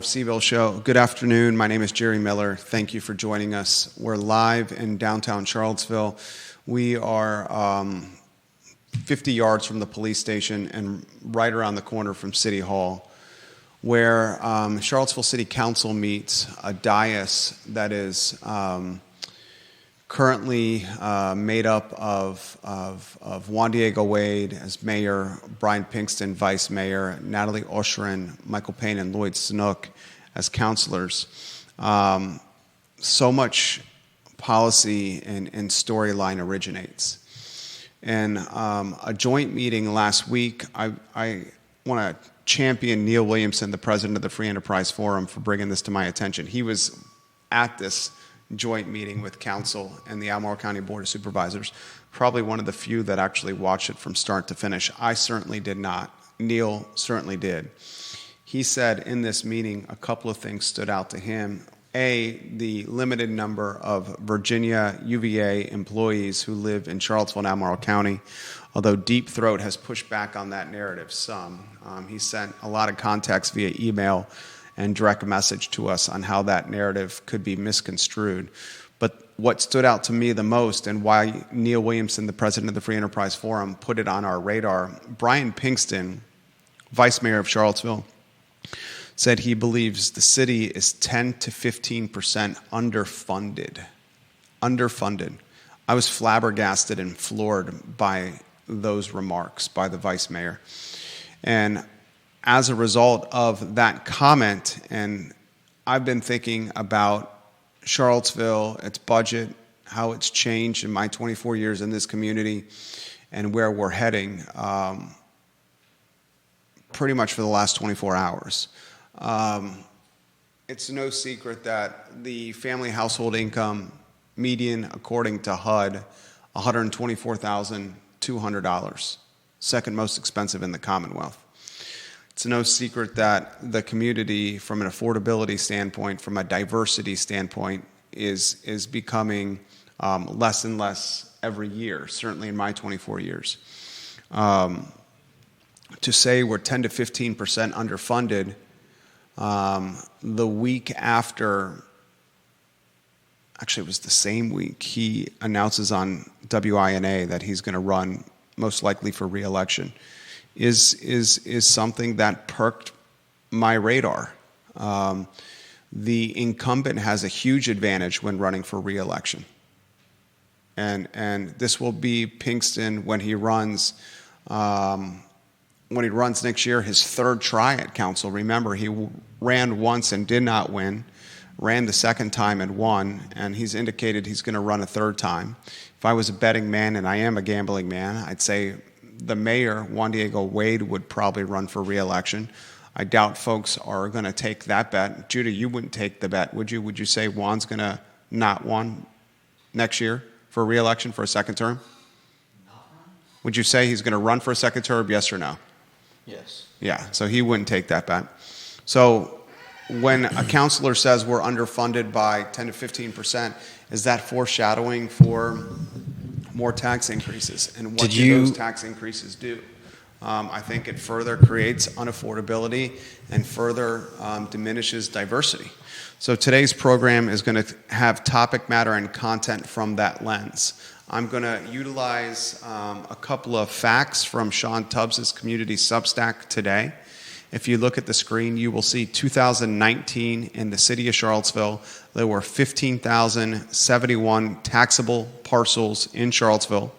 CVille Show. Good afternoon. My name is Jerry Miller. Thank you for joining us. We're live in downtown Charlottesville. We are 50 yards from the police station and right around the corner from City Hall, where Charlottesville City Council meets, a dais that is currently made up of Juan Diego Wade as mayor, Brian Pinkston vice mayor, Natalie Oshrin, Michael Payne, and Lloyd Snook as councilors. So much policy and storyline originates. And a joint meeting last week, I want to champion Neil Williamson, the president of the Free Enterprise Forum, for bringing this to my attention. He was at this joint meeting with council and the Albemarle County Board of Supervisors, probably one of the few that actually watched it from start to finish. I certainly did not. Neil certainly did. He said in this meeting a couple of things stood out to him. A, the limited number of Virginia UVA employees who live in Charlottesville and Albemarle County, although Deep Throat has pushed back on that narrative some. He sent a lot of context via email and direct message to us on how that narrative could be misconstrued. But what stood out to me the most, and why Neil Williamson, the president of the Free Enterprise Forum, put it on our radar, Brian Pinkston, vice mayor of Charlottesville, said he believes the city is 10 to 15% underfunded. Underfunded. I was flabbergasted and floored by those remarks by the vice mayor. And as a result of that comment, and I've been thinking about Charlottesville, its budget, how it's changed in my 24 years in this community, and where we're heading pretty much for the last 24 hours. It's no secret that the family household income median, according to HUD, $124,200, second most expensive in the Commonwealth. It's no secret that the community, from an affordability standpoint, from a diversity standpoint, is becoming less and less every year, certainly in my 24 years. To say we're 10 to 15% underfunded, the week after, actually it was the same week, he announces on WINA that he's going to run most likely for re-election, is something that perked my radar. The incumbent has a huge advantage when running for re-election. And this will be Pinkston when he runs next year, his third try at council. Remember, he ran once and did not win, ran the second time and won, and he's indicated he's going to run a third time. If I was a betting man, and I am a gambling man, I'd say the mayor, Juan Diego Wade, would probably run for re-election. I doubt folks are going to take that bet. Judah, you wouldn't take the bet, would you? Would you say Juan's going to not run next year for re-election for a second term? Not run? Would you say he's going to run for a second term, yes or no? Yes. Yeah, so he wouldn't take that bet. So when a counselor says we're underfunded by 10 to 15%, is that foreshadowing for more tax increases? And what do those tax increases do? I think it further creates unaffordability and further diminishes diversity. So today's program is going to have topic matter and content from that lens. I'm going to utilize a couple of facts from Sean Tubbs' community Substack today. If you look at the screen, you will see 2019 in the city of Charlottesville, there were 15,071 taxable parcels in Charlottesville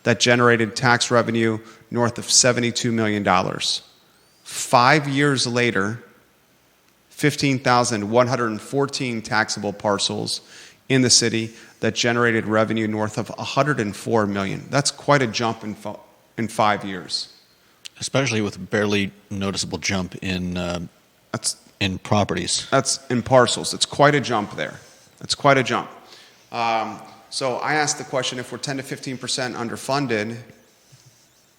that generated tax revenue north of $72 million. 5 years later, 15,114 taxable parcels in the city that generated revenue north of $104 million. That's quite a jump in 5 years. Especially with a barely noticeable jump in properties. That's in parcels. It's quite a jump there. It's quite a jump. So I asked the question, if we're 10 to 15% underfunded,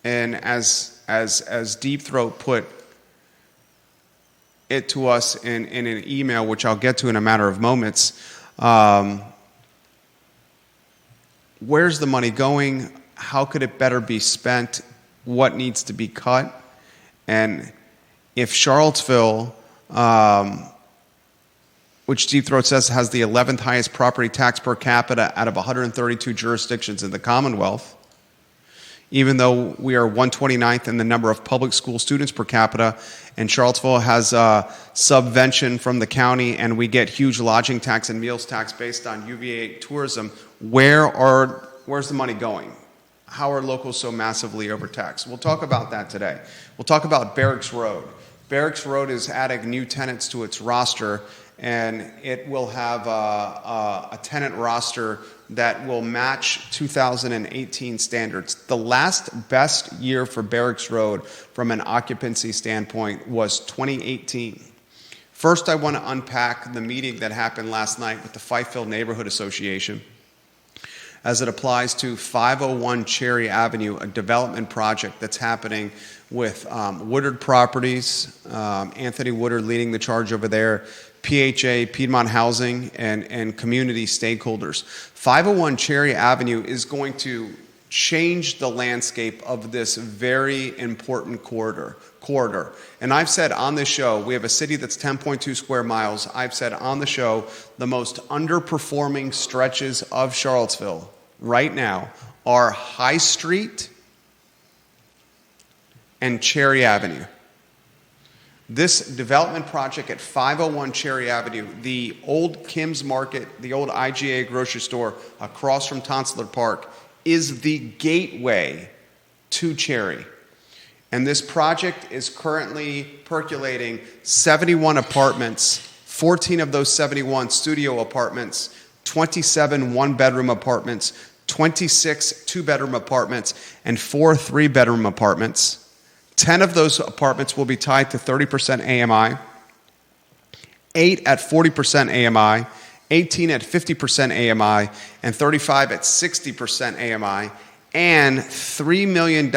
and as Deep Throat put it to us in an email, which I'll get to in a matter of moments, where's the money going? How could it better be spent? What needs to be cut? And if Charlottesville which Deep Throat says has the 11th highest property tax per capita out of 132 jurisdictions in the Commonwealth. Even though we are 129th in the number of public school students per capita, and Charlottesville has a subvention from the county, and we get huge lodging tax and meals tax based on UVA tourism, where's the money going? How are locals so massively overtaxed? We'll talk about that today. We'll talk about Barracks Road. Barracks Road is adding new tenants to its roster, and it will have a tenant roster that will match 2018 standards. The last best year for Barracks Road from an occupancy standpoint was 2018. First, I want to unpack the meeting that happened last night with the CVille Neighborhood Association as it applies to 501 Cherry Avenue, a development project that's happening with Woodard Properties, Anthony Woodard leading the charge over there, PHA, Piedmont Housing, and community stakeholders. 501 Cherry Avenue is going to change the landscape of this very important corridor. And I've said on this show, we have a city that's 10.2 square miles. I've said on the show, the most underperforming stretches of Charlottesville right now are High Street and Cherry Avenue. This development project at 501 Cherry Avenue, the old Kim's Market, the old IGA grocery store across from Tonsler Park, is the gateway to Cherry. And this project is currently percolating 71 apartments, 14 of those 71 studio apartments, 27 one-bedroom apartments, 26 two-bedroom apartments, and 4 three-bedroom apartments. 10 of those apartments will be tied to 30% AMI, 8 at 40% AMI, 18 at 50% AMI, and 35 at 60% AMI, and $3 million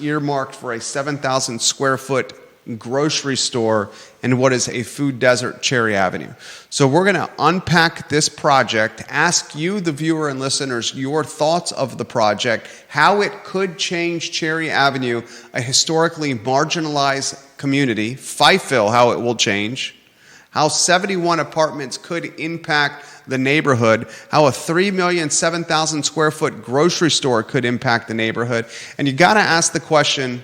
earmarked for a 7,000 square foot grocery store in what is a food desert, Cherry Avenue. So we're going to unpack this project, ask you, the viewer and listeners, your thoughts of the project, how it could change Cherry Avenue, a historically marginalized community, CVille, how it will change, how 71 apartments could impact the neighborhood, how a 7,000 square foot grocery store could impact the neighborhood. And you got to ask the question,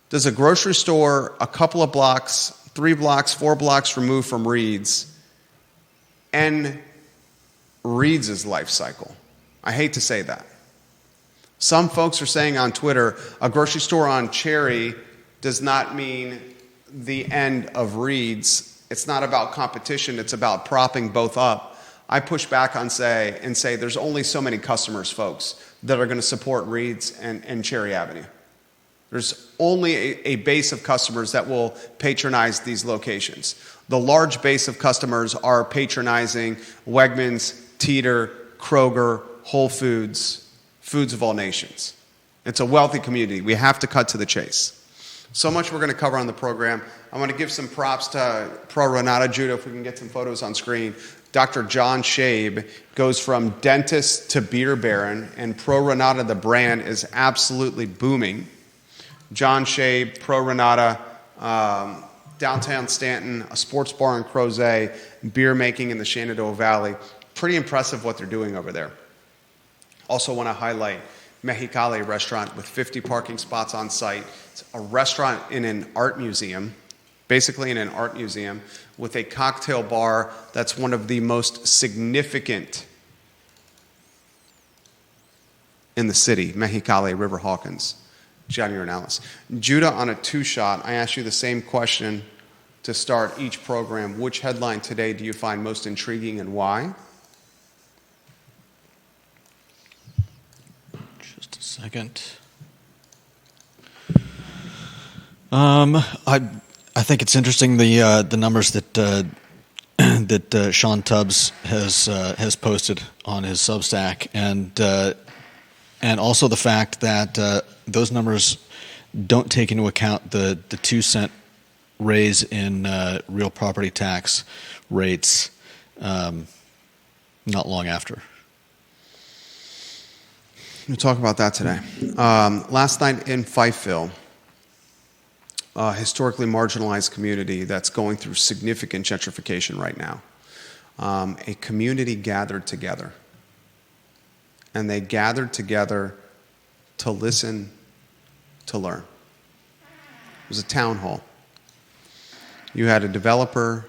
does a grocery store a couple of blocks, 3 blocks, 4 blocks removed from Reid's end Reid's life cycle? I hate to say that. Some folks are saying on Twitter, a grocery store on Cherry does not mean the end of Reid's. It's not about competition, it's about propping both up. I push back and say there's only so many customers, folks, that are going to support Reid's and Cherry Avenue. There's only a base of customers that will patronize these locations. The large base of customers are patronizing Wegmans, Teeter, Kroger, Whole Foods, Foods of All Nations. It's a wealthy community. We have to cut to the chase. So much we're going to cover on the program. I want to give some props to Pro Renata Judah, if we can get some photos on screen. Dr. John Shabe goes from dentist to beer baron, and Pro Renata, the brand, is absolutely booming. John Shabe, Pro Renata, downtown Stanton, a sports bar in Crozet, beer making in the Shenandoah Valley. Pretty impressive what they're doing over there. Also want to highlight Mexicali restaurant with 50 parking spots on site. It's a restaurant in an art museum, basically in an art museum, with a cocktail bar that's one of the most significant in the city, Mexicali, River Hawkins. Johnny Ornalis. Judah, on a 2-shot, I ask you the same question to start each program. Which headline today do you find most intriguing and why? Just a second. I think it's interesting the numbers that that Sean Tubbs has posted on his Substack, and also the fact that those numbers don't take into account the 2-cent raise in real property tax rates not long after. We'll talk about that today. Last night in CVille, historically marginalized community that's going through significant gentrification right now. A community gathered together. And they gathered together to listen, to learn. It was a town hall. You had a developer,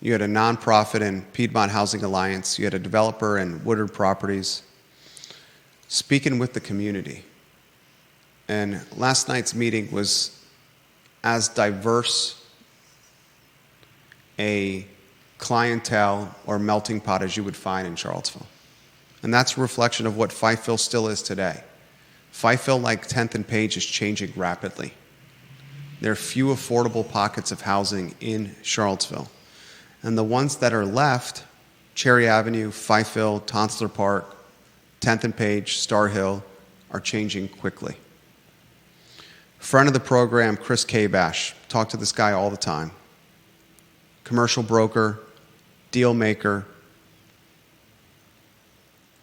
you had a nonprofit in Piedmont Housing Alliance, you had a developer in Woodard Properties, speaking with the community. And last night's meeting was as diverse a clientele or melting pot as you would find in Charlottesville. And that's a reflection of what Fifeville still is today. Fifeville, like 10th and Page, is changing rapidly. There are few affordable pockets of housing in Charlottesville. And the ones that are left, Cherry Avenue, Fifeville, Tonsler Park, 10th and Page, Star Hill, are changing quickly. Friend of the program, Chris Kabash, talk to this guy all the time. Commercial broker, deal maker,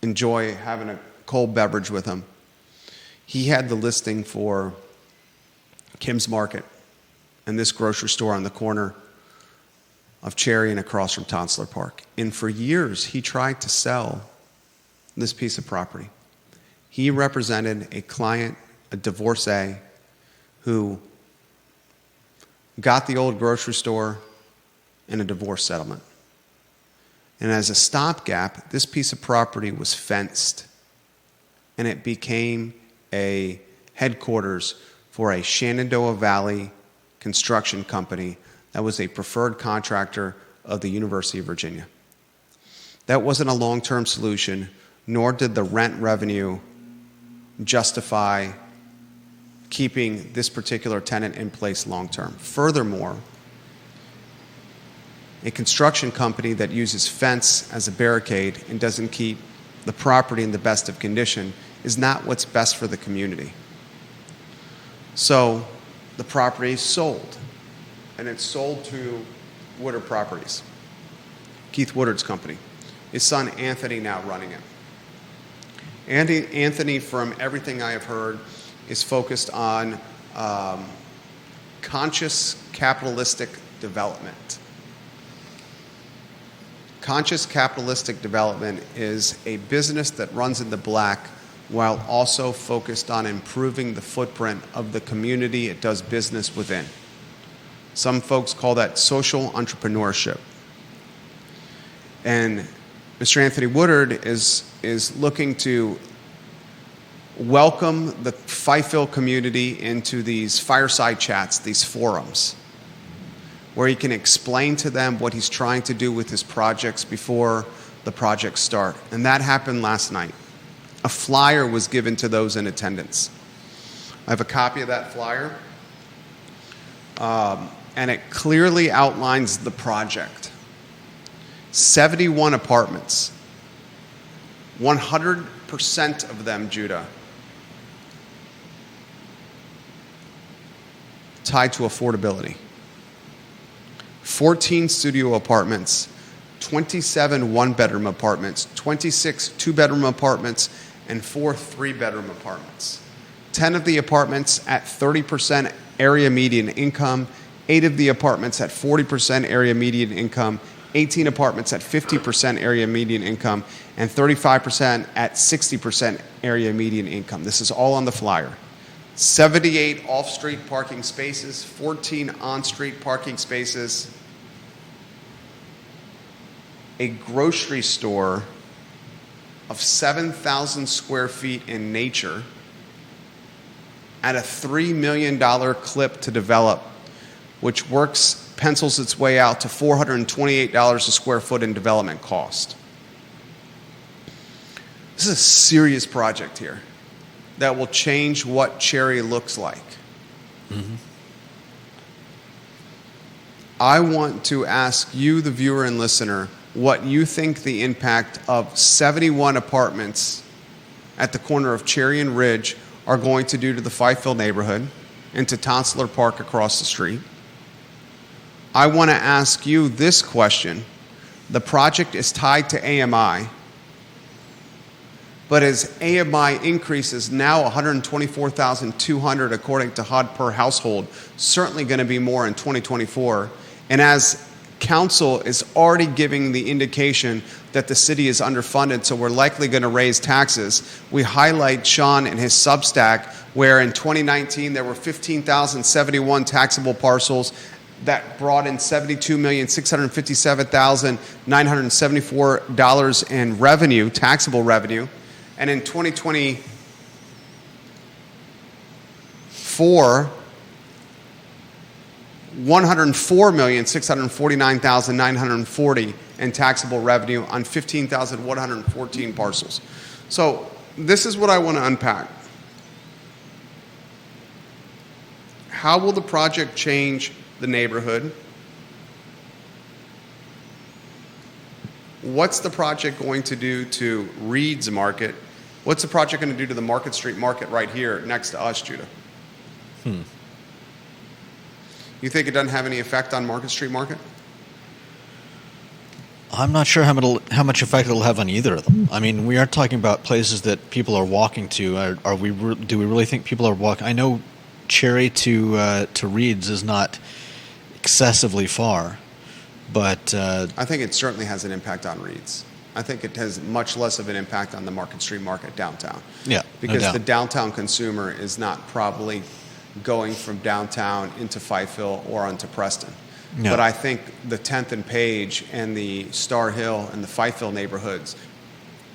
enjoy having a cold beverage with him. He had the listing for Kim's Market and this grocery store on the corner of Cherry and across from Tonsler Park. And for years, he tried to sell this piece of property. He represented a client, a divorcee, who got the old grocery store and a divorce settlement. And as a stopgap, this piece of property was fenced, and it became a headquarters for a Shenandoah Valley construction company that was a preferred contractor of the University of Virginia. That wasn't a long-term solution, nor did the rent revenue justify keeping this particular tenant in place long-term. Furthermore, a construction company that uses fence as a barricade and doesn't keep the property in the best of condition is not what's best for the community. So the property is sold, and it's sold to Woodard Properties, Keith Woodard's company. His son Anthony now running it. Anthony, from everything I have heard, is focused on conscious capitalistic development. Conscious capitalistic development is a business that runs in the black while also focused on improving the footprint of the community it does business within. Some folks call that social entrepreneurship. And Mr. Anthony Woodard is looking to welcome the Fifeville community into these fireside chats, these forums, where he can explain to them what he's trying to do with his projects before the projects start. And that happened last night. A flyer was given to those in attendance. I have a copy of that flyer, and it clearly outlines the project. 71 apartments, 100% of them, Judah, tied to affordability. 14 studio apartments, 27 one-bedroom apartments, 26 two-bedroom apartments, and 4 three-bedroom apartments. 10 of the apartments at 30% area median income, 8 of the apartments at 40% area median income, 18 apartments at 50% area median income, and 35% at 60% area median income. This is all on the flyer. 78 off-street parking spaces, 14 on-street parking spaces, a grocery store of 7,000 square feet in nature at a $3 million clip to develop, which pencils its way out to $428 a square foot in development cost. This is a serious project here that will change what Cherry looks like. Mm-hmm. I want to ask you, the viewer and listener, what you think the impact of 71 apartments at the corner of Cherry and Ridge are going to do to the Fifeville neighborhood and to Tonsler Park across the street. I want to ask you this question. The project is tied to AMI, But his AMI increase is now 124,200 according to HUD per household, certainly going to be more in 2024. And as council is already giving the indication that the city is underfunded, so we're likely going to raise taxes. We highlight Sean and his Substack, where in 2019 there were 15,071 taxable parcels that brought in $72,657,974 in revenue, taxable revenue. And in 2024, 104,649,940 in taxable revenue on 15,114 parcels. So this is what I want to unpack. How will the project change the neighborhood? What's the project going to do to Reid's market? What's the project going to do to the Market Street market right here next to us, Judah? You think it doesn't have any effect on Market Street market? I'm not sure how much effect it'll have on either of them. I mean, we are talking about places that people are walking to. Do we really think people are walking? I know Cherry to Reid's is not excessively far, but I think it certainly has an impact on Reid's. I think it has much less of an impact on the Market Street market downtown. Yeah, because no doubt. the downtown consumer is not probably going from downtown into Fifeville or onto Preston. No. But I think the 10th and Page and the Star Hill and the Fifeville neighborhoods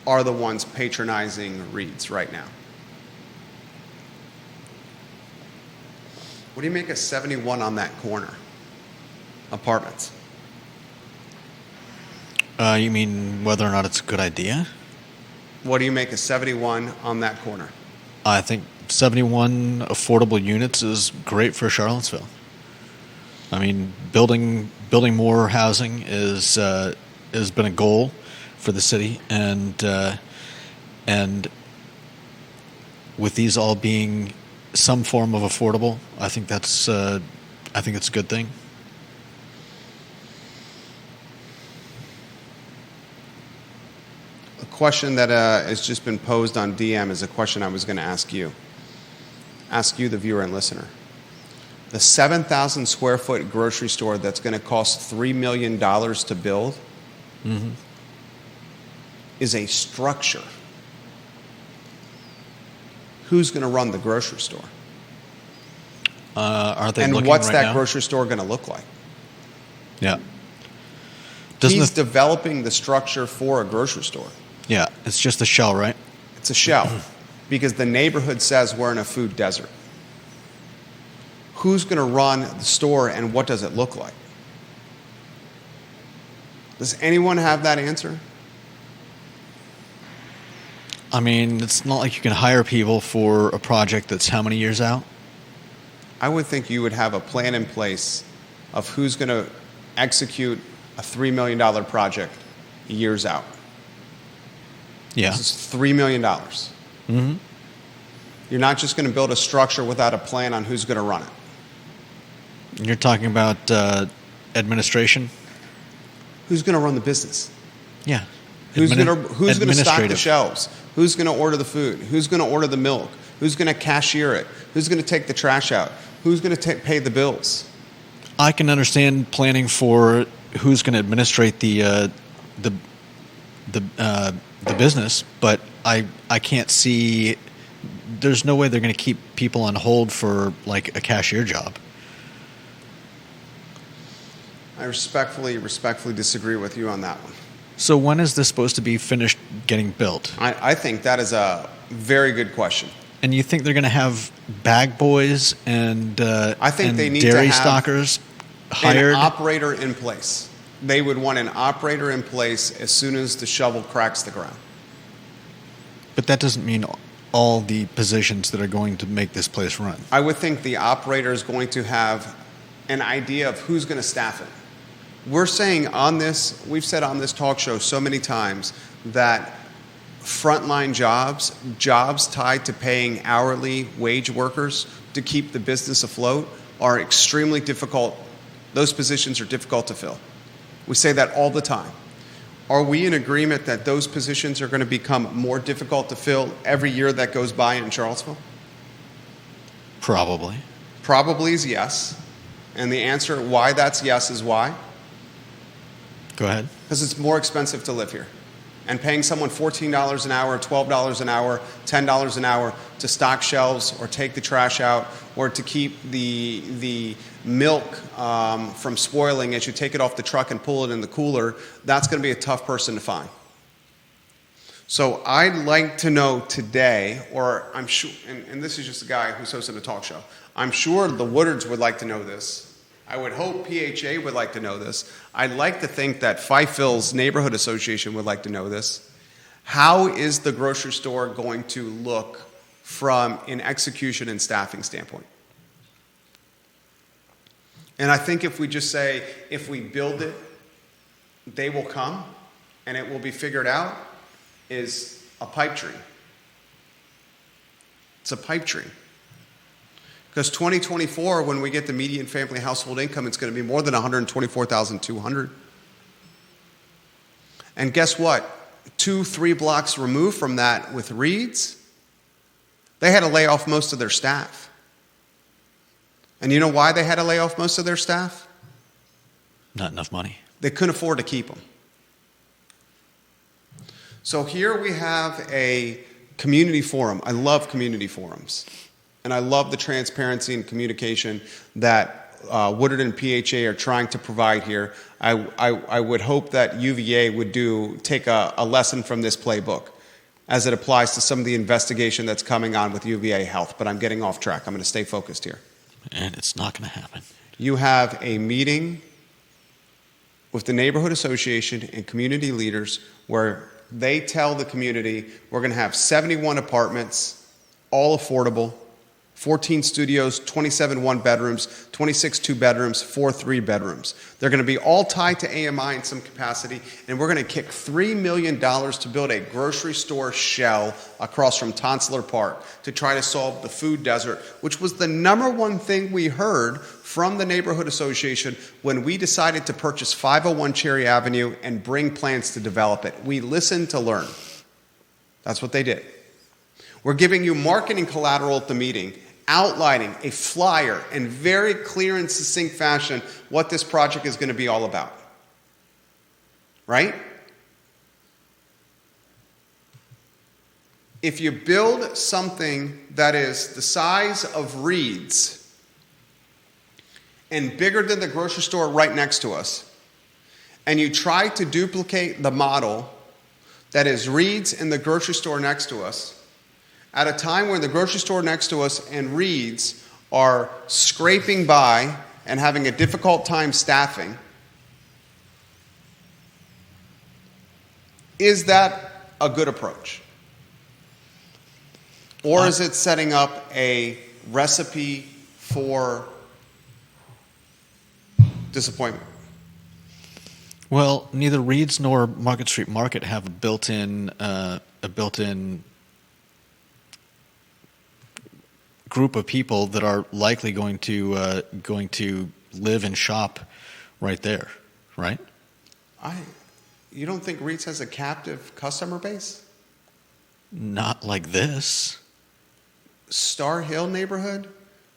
are the ones patronizing Reid's right now. What do you make of 71 on that corner? Apartments. You mean whether or not it's a good idea? What do you make of 71 on that corner? I think 71 affordable units is great for Charlottesville. I mean, building more housing has been a goal for the city, and with these all being some form of affordable, I think it's a good thing. A question that has just been posed on DM is a question I was going to ask you, the viewer and listener. The 7,000 square foot grocery store that's going to cost $3 million to build is a structure. Who's going to run the grocery store? Are they and looking what's right that now? grocery store going to look like? Yeah. He's developing the structure for a grocery store. Yeah, it's just a shell, right? It's a shell because the neighborhood says we're in a food desert. Who's going to run the store and what does it look like? Does anyone have that answer? I mean, it's not like you can hire people for a project that's how many years out? I would think you would have a plan in place of who's going to execute a $3 million project years out. Yeah. This is $3 million. Mm-hmm. You're not just going to build a structure without a plan on who's going to run it. You're talking about administration? Who's going to run the business? Yeah. Who's going to stock the Administrative. shelves? Who's going to order the food? Who's going to order the milk? Who's going to cashier it? Who's going to take the trash out? Who's going to pay the bills? I can understand planning for who's going to administrate the business, but I can't see. There's no way they're going to keep people on hold for like a cashier job. I respectfully disagree with you on that one. So when is this supposed to be finished getting built? I think that is a very good question. And you think they're going to have bag boys and I think and they need dairy to have stockers hired? An operator in place. They would want an operator in place as soon as the shovel cracks the ground. But that doesn't mean all the positions that are going to make this place run. I would think the operator is going to have an idea of who's going to staff it. We're saying we've said on this talk show so many times that frontline jobs tied to paying hourly wage workers to keep the business afloat are extremely difficult. Those positions are difficult to fill. We say that all the time. Are we in agreement that those positions are going to become more difficult to fill every year that goes by in Charlottesville? Probably. Probably is yes. And the answer why that's yes is why? Go ahead. Because it's more expensive to live here. And paying someone $14 an hour, $12 an hour, $10 an hour to stock shelves or take the trash out or to keep the milk from spoiling as you take it off the truck and pull it in the cooler, that's going to be a tough person to find. So I'd like to know today, or I'm sure, and this is just a guy who's hosting a talk show, I'm sure the Woodards would like to know this. I would hope PHA would like to know this. I'd like to think that CVille's Neighborhood Association would like to know this. How is the grocery store going to look from an execution and staffing standpoint? And I think if we just say, if we build it, they will come, and it will be figured out, is a pipe dream. It's a pipe dream. Because 2024, when we get the median family household income, it's going to be more than $124,200. And guess what? 2-3 blocks removed from that with Reid's, they had to lay off most of their staff. And you know why they had to lay off most of their staff? Not enough money. They couldn't afford to keep them. So here we have a community forum. I love community forums. And I love the transparency and communication that Woodard and PHA are trying to provide here. I would hope that UVA would take a lesson from this playbook as it applies to some of the investigation that's coming on with UVA Health. But I'm getting off track. I'm going to stay focused here. And it's not going to happen. You have a meeting with the Neighborhood Association and community leaders where they tell the community we're going to have 71 apartments, all affordable, 14 studios, 27 one-bedrooms, 26 two-bedrooms, 4 three-bedrooms. They're going to be all tied to AMI in some capacity, and we're going to kick $3 million to build a grocery store shell across from Tonsler Park to try to solve the food desert, which was the number one thing we heard from the Neighborhood Association when we decided to purchase 501 Cherry Avenue and bring plans to develop it. We listened to learn. That's what they did. We're giving you marketing collateral at the meeting, outlining a flyer in very clear and succinct fashion what this project is going to be all about. Right? If you build something that is the size of Reid's and bigger than the grocery store right next to us, and you try to duplicate the model that is Reid's and the grocery store next to us, at a time when the grocery store next to us and Reid's are scraping by and having a difficult time staffing, is that a good approach? Or is it setting up a recipe for disappointment? Well, neither Reid's nor Market Street Market have a built-in group of people that are likely going to live and shop right there, right? You don't think Reid's has a captive customer base? Not like this. Star Hill neighborhood,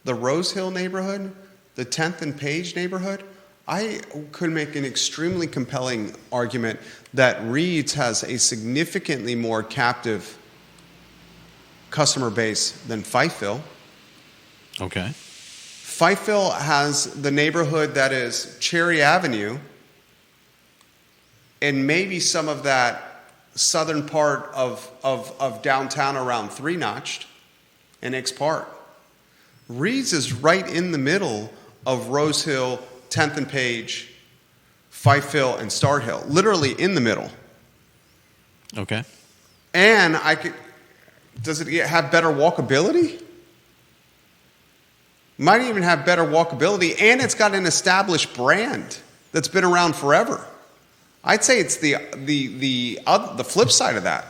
the Rose Hill neighborhood, the 10th and Page neighborhood. I could make an extremely compelling argument that Reid's has a significantly more captive customer base than CVille. Okay. CVille has the neighborhood that is Cherry Avenue and maybe some of that southern part of downtown around Three Notched and Hicks Park. Reid's is right in the middle of Rose Hill, 10th and Page, CVille, and Star Hill. Literally in the middle. Okay. And does it have better walkability? Might even have better walkability, and it's got an established brand that's been around forever. I'd say it's the flip side of that.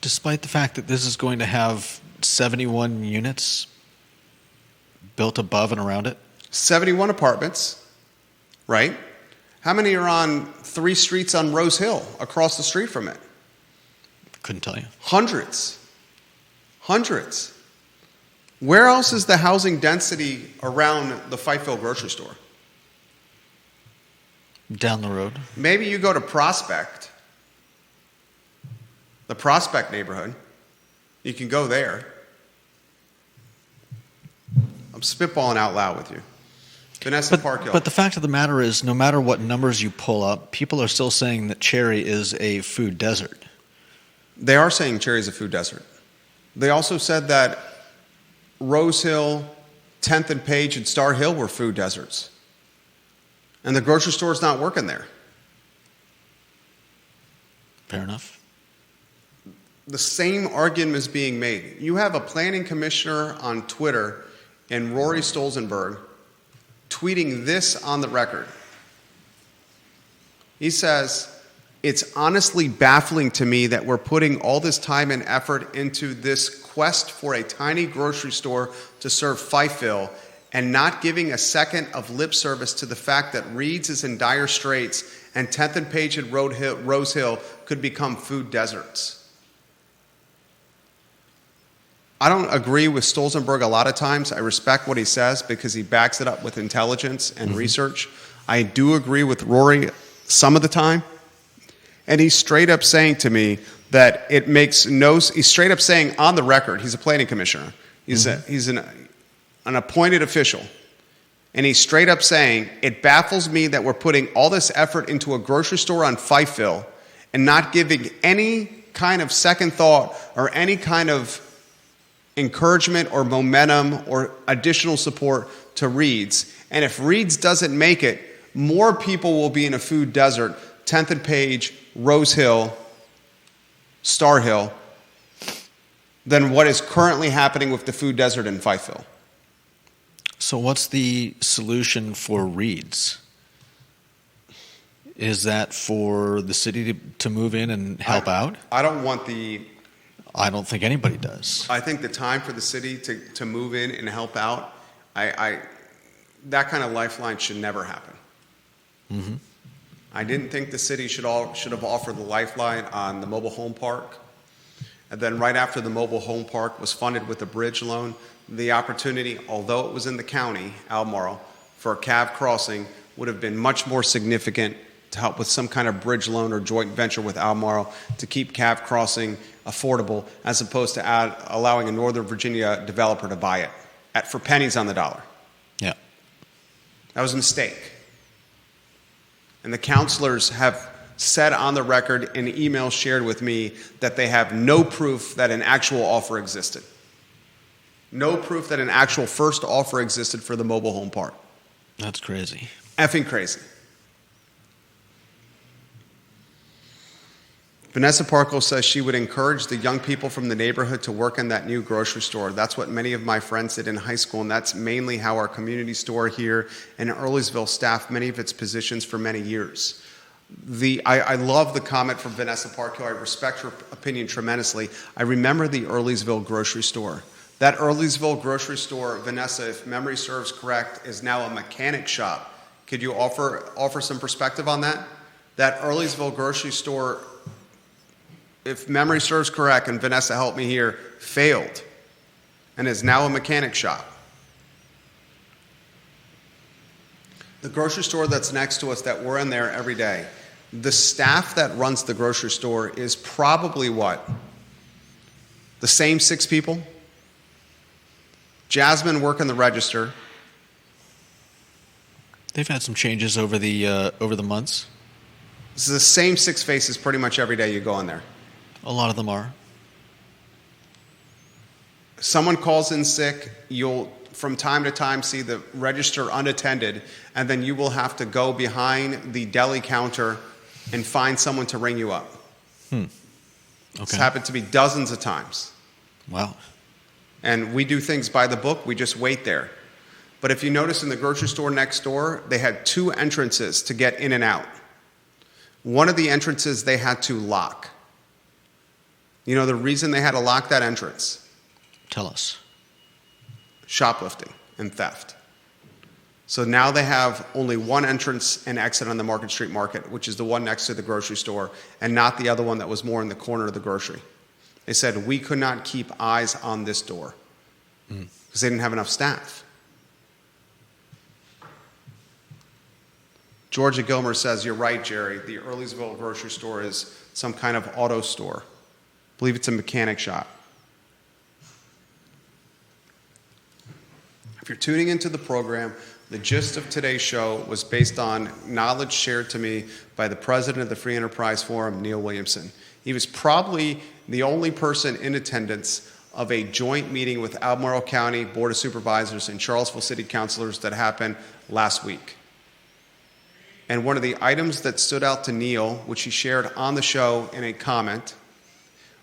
Despite the fact that this is going to have 71 units built above and around it? 71 apartments, right? How many are on 3 streets on Rose Hill across the street from it? Couldn't tell you. Hundreds. Hundreds. Where else is the housing density around the Fifeville grocery store? Down the road. Maybe you go to Prospect, the Prospect neighborhood. You can go there. I'm spitballing out loud with you. Vanessa Parkhill. But the fact of the matter is, no matter what numbers you pull up, people are still saying that Cherry is a food desert. They are saying Cherry is a food desert. They also said that Rose Hill, 10th and Page, and Star Hill were food deserts. And the grocery store's not working there. Fair enough. The same argument is being made. You have a planning commissioner on Twitter and Rory Stolzenberg tweeting this on the record. He says, "It's honestly baffling to me that we're putting all this time and effort into this quest for a tiny grocery store to serve Fifeville and not giving a second of lip service to the fact that Reid's is in dire straits and 10th and Page and Rose Hill could become food deserts." I don't agree with Stolzenberg a lot of times. I respect what he says because he backs it up with intelligence and research. I do agree with Rory some of the time. And he's straight up saying to me that it makes no... He's straight up saying on the record, he's a planning commissioner. He's an appointed official. And he's straight up saying, it baffles me that we're putting all this effort into a grocery store on Fifeville and not giving any kind of second thought or any kind of encouragement or momentum or additional support to Reid's. And if Reid's doesn't make it, more people will be in a food desert, 10th and Page, Rose Hill, Star Hill, than what is currently happening with the food desert in Fifeville. So what's the solution for Reid's? Is that for the city to move in and help out? I don't want the... I don't think anybody does. I think the time for the city to move in and help out, that kind of lifeline should never happen. Mm-hmm. I didn't think the city should have offered the lifeline on the mobile home park. And then right after the mobile home park was funded with a bridge loan, the opportunity, although it was in the county, Albemarle, for a cab crossing would have been much more significant to help with some kind of bridge loan or joint venture with Albemarle to keep cab crossing affordable as opposed to allowing a Northern Virginia developer to buy it for pennies on the dollar. Yeah. That was a mistake. And the counselors have said on the record in emails shared with me that they have no proof that an actual offer existed. No proof that an actual first offer existed for the mobile home park. That's crazy. Effing crazy. Vanessa Parkhill says she would encourage the young people from the neighborhood to work in that new grocery store. That's what many of my friends did in high school, and that's mainly how our community store here in Earlysville staffed many of its positions for many years. I love the comment from Vanessa Parkhill. I respect her opinion tremendously. I remember the Earlysville grocery store. That Earlysville grocery store, Vanessa, if memory serves correct, is now a mechanic shop. Could you offer some perspective on that? That Earlysville grocery store, if memory serves correct, and Vanessa helped me here, failed and is now a mechanic shop. The grocery store that's next to us that we're in there every day, the staff that runs the grocery store is probably what? The same 6 people? Jasmine working the register. They've had some changes over the months. This is the same 6 faces pretty much every day you go in there. A lot of them are. Someone calls in sick, you'll from time to time see the register unattended, and then you will have to go behind the deli counter and find someone to ring you up. Okay. It's happened to me dozens of times. Wow. And we do things by the book, we just wait there. But if you notice in the grocery store next door, they had 2 entrances to get in and out. One of the entrances they had to lock. You know the reason they had to lock that entrance? Tell us. Shoplifting and theft. So now they have only one entrance and exit on the Market Street Market, which is the one next to the grocery store, and not the other one that was more in the corner of the grocery. They said, we could not keep eyes on this door because they didn't have enough staff. Georgia Gilmer says, you're right, Jerry. The Earlysville grocery store is some kind of auto store. I believe it's a mechanic shop. If you're tuning into the program, the gist of today's show was based on knowledge shared to me by the president of the Free Enterprise Forum, Neil Williamson. He was probably the only person in attendance of a joint meeting with Albemarle County Board of Supervisors and Charlottesville City Councilors that happened last week. And one of the items that stood out to Neil, which he shared on the show in a comment,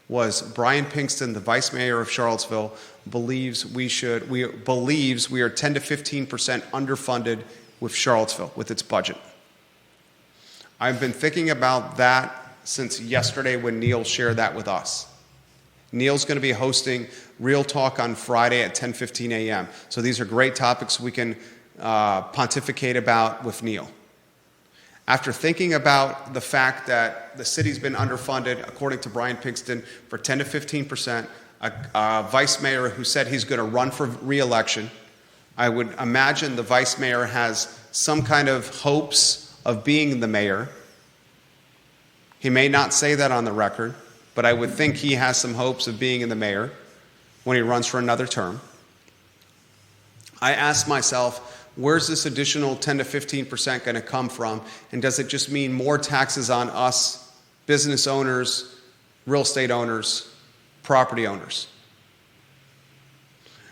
was Brian Pinkston, the vice mayor of Charlottesville, believes we are 10 to 15% underfunded with Charlottesville, with its budget. I've been thinking about that since yesterday when Neil shared that with us. Neil's going to be hosting Real Talk on Friday at 10:15 a.m. So these are great topics we can pontificate about with Neil. After thinking about the fact that the city's been underfunded, according to Brian Pinkston, for 10 to 15%, a vice mayor who said he's going to run for re-election, I would imagine the vice mayor has some kind of hopes of being the mayor. He may not say that on the record, but I would think he has some hopes of being the mayor when he runs for another term. I asked myself, where's this additional 10 to 15% going to come from? And does it just mean more taxes on us, business owners, real estate owners, property owners?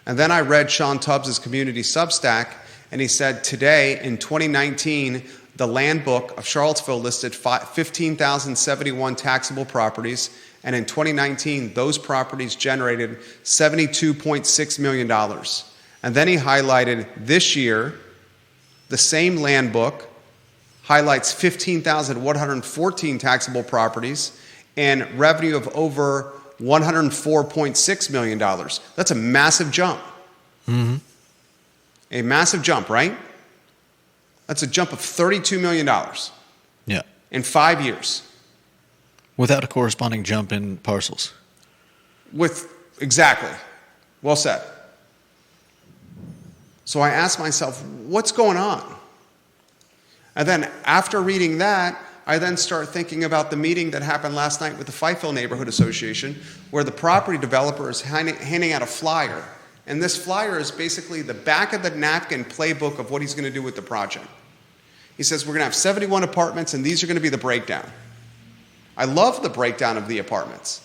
And then I read Sean Tubbs' community Substack, and he said today, in 2019, the land book of Charlottesville listed 15,071 taxable properties, and in 2019, those properties generated $72.6 million. And then he highlighted this year, the same land book highlights 15,114 taxable properties and revenue of over $104.6 million. That's a massive jump. Mm-hmm. A massive jump, right? That's a jump of $32 million in 5 years. Without a corresponding jump in parcels. Exactly. Well said. So I asked myself, what's going on? And then after reading that, I then start thinking about the meeting that happened last night with the Fifeville Neighborhood Association, where the property developer is handing out a flyer. And this flyer is basically the back of the napkin playbook of what he's going to do with the project. He says, we're going to have 71 apartments, and these are going to be the breakdown. I love the breakdown of the apartments.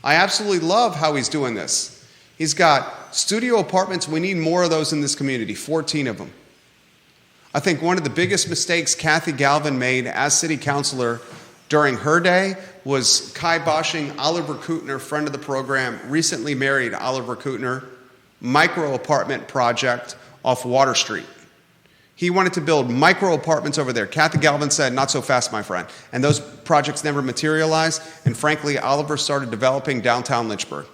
I absolutely love how he's doing this. He's got studio apartments. We need more of those in this community, 14 of them. I think one of the biggest mistakes Kathy Galvin made as city councilor during her day was kiboshing Oliver Kutner, friend of the program, recently married Oliver Kutner, micro apartment project off Water Street. He wanted to build micro apartments over there. Kathy Galvin said, not so fast, my friend. And those projects never materialized. And frankly, Oliver started developing downtown Lynchburg.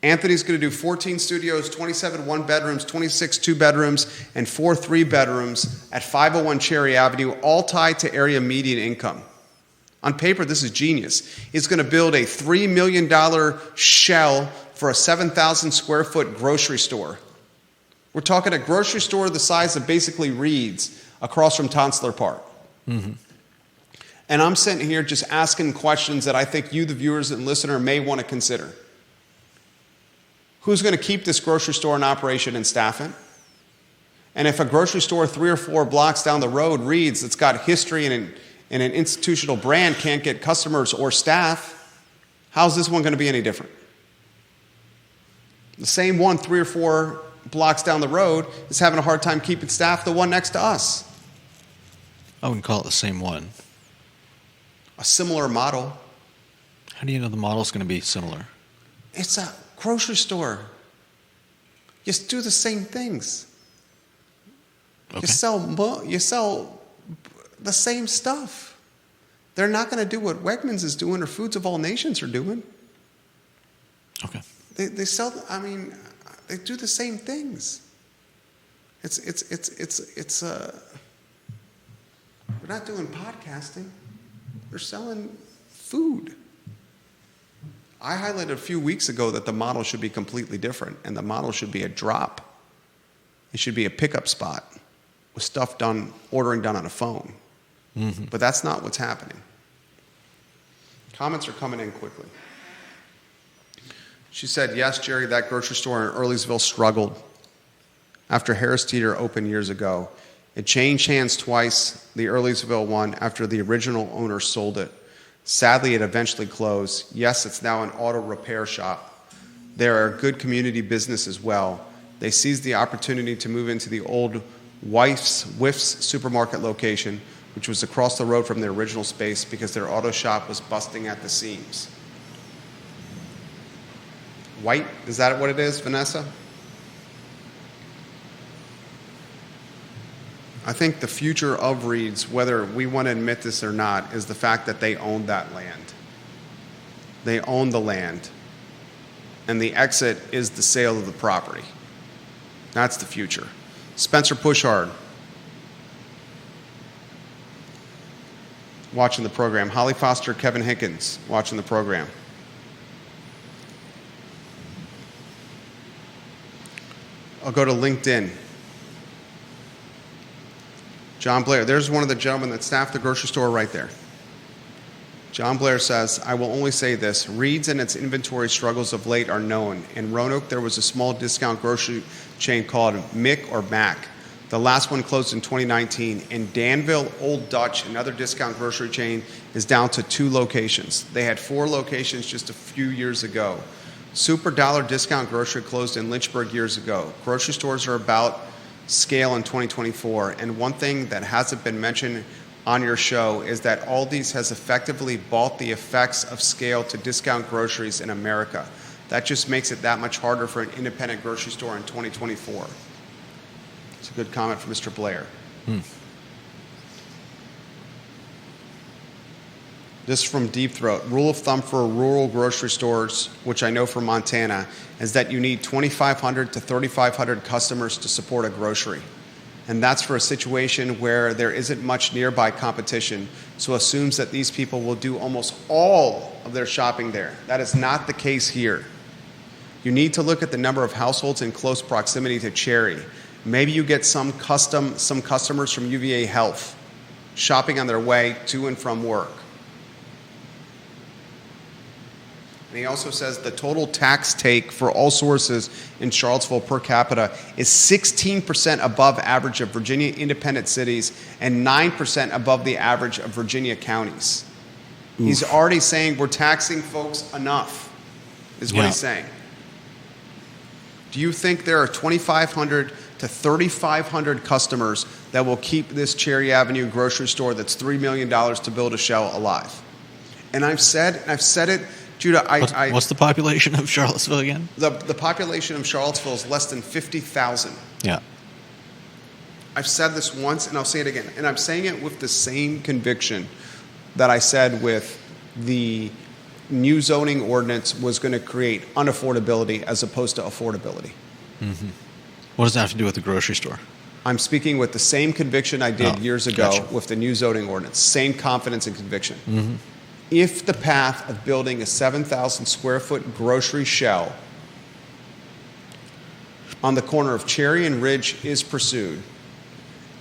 Anthony's going to do 14 studios, 27 one-bedrooms, 26 two-bedrooms, and 4 three-bedrooms at 501 Cherry Avenue, all tied to area median income. On paper, this is genius. He's going to build a $3 million shell for a 7,000 square foot grocery store. We're talking a grocery store the size of basically Reid's across from Tonsler Park. Mm-hmm. And I'm sitting here just asking questions that I think you, the viewers and listener, may want to consider. Who's going to keep this grocery store in operation and staff it? And if a grocery store 3 or 4 blocks down the road, Reid's, that's got history and an institutional brand, can't get customers or staff, how's this one going to be any different? The same one 3 or 4 blocks down the road is having a hard time keeping staff, the one next to us. I wouldn't call it the same one. A similar model. How do you know the model's going to be similar? It's a grocery store. You do the same things. Okay. You sell the same stuff. They're not going to do what Wegmans is doing or Foods of All Nations are doing. Okay. They sell, they do the same things. They're not doing podcasting. They're selling food. I highlighted a few weeks ago that the model should be completely different, and the model should be a drop. It should be a pickup spot with stuff ordering done on a phone. Mm-hmm. But that's not what's happening. Comments are coming in quickly. She said, yes, Jerry, that grocery store in Earlysville struggled after Harris Teeter opened years ago. It changed hands twice, the Earlysville one, after the original owner sold it. Sadly, it eventually closed. Yes, it's now an auto repair shop. They're a good community business as well. They seized the opportunity to move into the old Whiff's supermarket location, which was across the road from their original space because their auto shop was busting at the seams. White, is that what it is, Vanessa? I think the future of Reid's, whether we want to admit this or not, is the fact that they own that land. They own the land. And the exit is the sale of the property. That's the future. Spencer Pushard, watching the program. Holly Foster, Kevin Hickens, watching the program. I'll go to LinkedIn. John Blair, there's one of the gentlemen that staffed the grocery store right there. John Blair says, I will only say this, Reid's and its inventory struggles of late are known. In Roanoke, there was a small discount grocery chain called Mick or Mac. The last one closed in 2019. In Danville, Old Dutch, another discount grocery chain, is down to 2 locations. They had 4 locations just a few years ago. Super Dollar Discount Grocery closed in Lynchburg years ago. Grocery stores are about scale in 2024, and one thing that hasn't been mentioned on your show is that Aldi's has effectively bought the effects of scale to discount groceries in America. That just makes it that much harder for an independent grocery store in 2024. It's a good comment from Mr. Blair. This is from Deep Throat. Rule of thumb for rural grocery stores, which I know from Montana, is that you need 2,500 to 3,500 customers to support a grocery. And that's for a situation where there isn't much nearby competition, so assumes that these people will do almost all of their shopping there. That is not the case here. You need to look at the number of households in close proximity to Cherry. Maybe you get some customers from UVA Health shopping on their way to and from work. And he also says the total tax take for all sources in Charlottesville per capita is 16% above average of Virginia independent cities and 9% above the average of Virginia counties. Oof. He's already saying we're taxing folks enough, is what he's saying. Do you think there are 2,500 to 3,500 customers that will keep this Cherry Avenue grocery store that's $3 million to build a shell alive? And I've said it, Judah, what's the population of Charlottesville again? The population of Charlottesville is less than 50,000. Yeah. I've said this once, and I'll say it again. And I'm saying it with the same conviction that I said with the new zoning ordinance was going to create unaffordability as opposed to affordability. Mm-hmm. What does that have to do with the grocery store? I'm speaking with the same conviction I did years ago with the new zoning ordinance. Same confidence and conviction. Mm-hmm. If the path of building a 7,000 square foot grocery shell on the corner of Cherry and Ridge is pursued,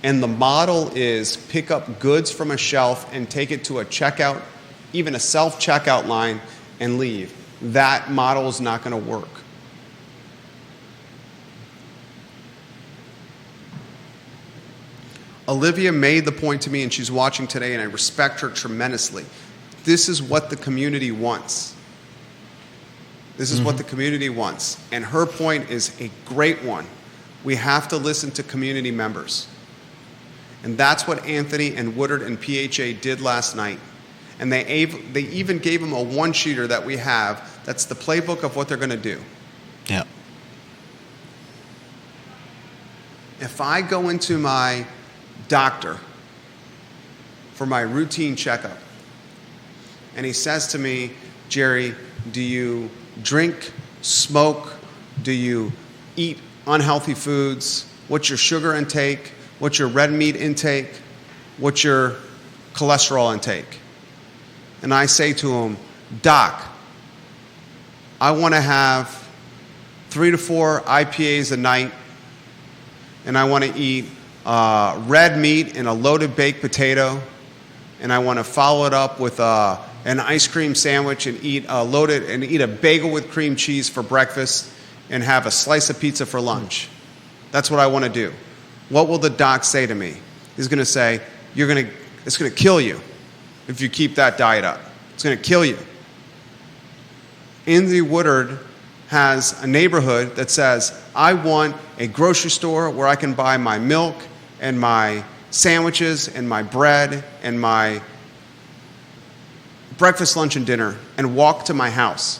and the model is pick up goods from a shelf and take it to a checkout, even a self-checkout line, and leave, that model is not going to work. Olivia made the point to me, and she's watching today, and I respect her tremendously. This is what the community wants. This is what the community wants. And her point is a great one. We have to listen to community members. And that's what Anthony and Woodard and PHA did last night. And they even gave them a one-sheeter that we have that's the playbook of what they're going to do. Yeah. If I go into my doctor for my routine checkup, and he says to me, Jerry, do you drink, smoke, do you eat unhealthy foods, what's your sugar intake, what's your red meat intake, what's your cholesterol intake. And I say to him, Doc, I want to have 3 to 4 IPAs a night, and I want to eat red meat and a loaded baked potato, and I want to follow it up with an ice cream sandwich and eat a bagel with cream cheese for breakfast and have a slice of pizza for lunch. That's what I want to do. What will the doc say to me? He's going to say, it's going to kill you if you keep that diet up. It's going to kill you. Anthony Woodard has a neighborhood that says, I want a grocery store where I can buy my milk and my sandwiches and my bread and my breakfast, lunch, and dinner and walk to my house.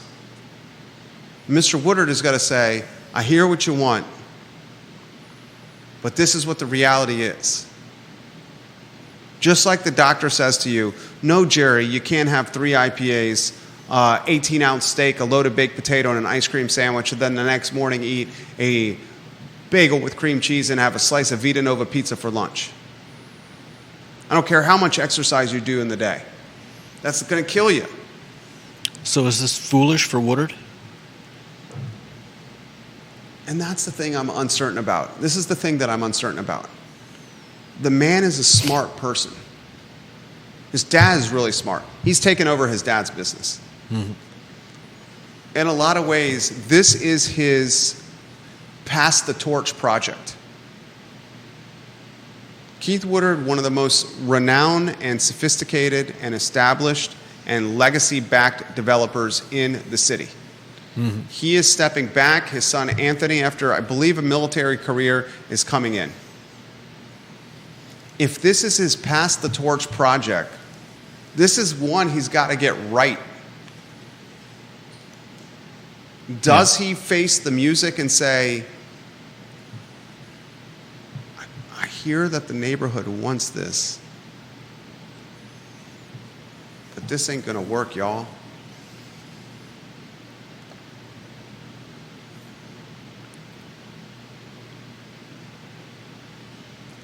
Mr. Woodard has got to say, I hear what you want, but this is what the reality is. Just like the doctor says to you, no, Jerry, you can't have 3 IPAs, 18-ounce steak, a loaded baked potato, and an ice cream sandwich, and then the next morning eat a bagel with cream cheese and have a slice of Vita Nova pizza for lunch. I don't care how much exercise you do in the day. That's going to kill you. So is this foolish for Woodard? And that's the thing I'm uncertain about. This is the thing that I'm uncertain about. The man is a smart person. His dad is really smart. He's taken over his dad's business. Mm-hmm. In a lot of ways, this is his pass the torch project. Keith Woodard, one of the most renowned and sophisticated and established and legacy-backed developers in the city. Mm-hmm. He is stepping back. His son Anthony, after I believe a military career, is coming in. If this is his pass the torch project, this is one he's got to get right. Does he face the music and say, I hear that the neighborhood wants this, but this ain't going to work, y'all?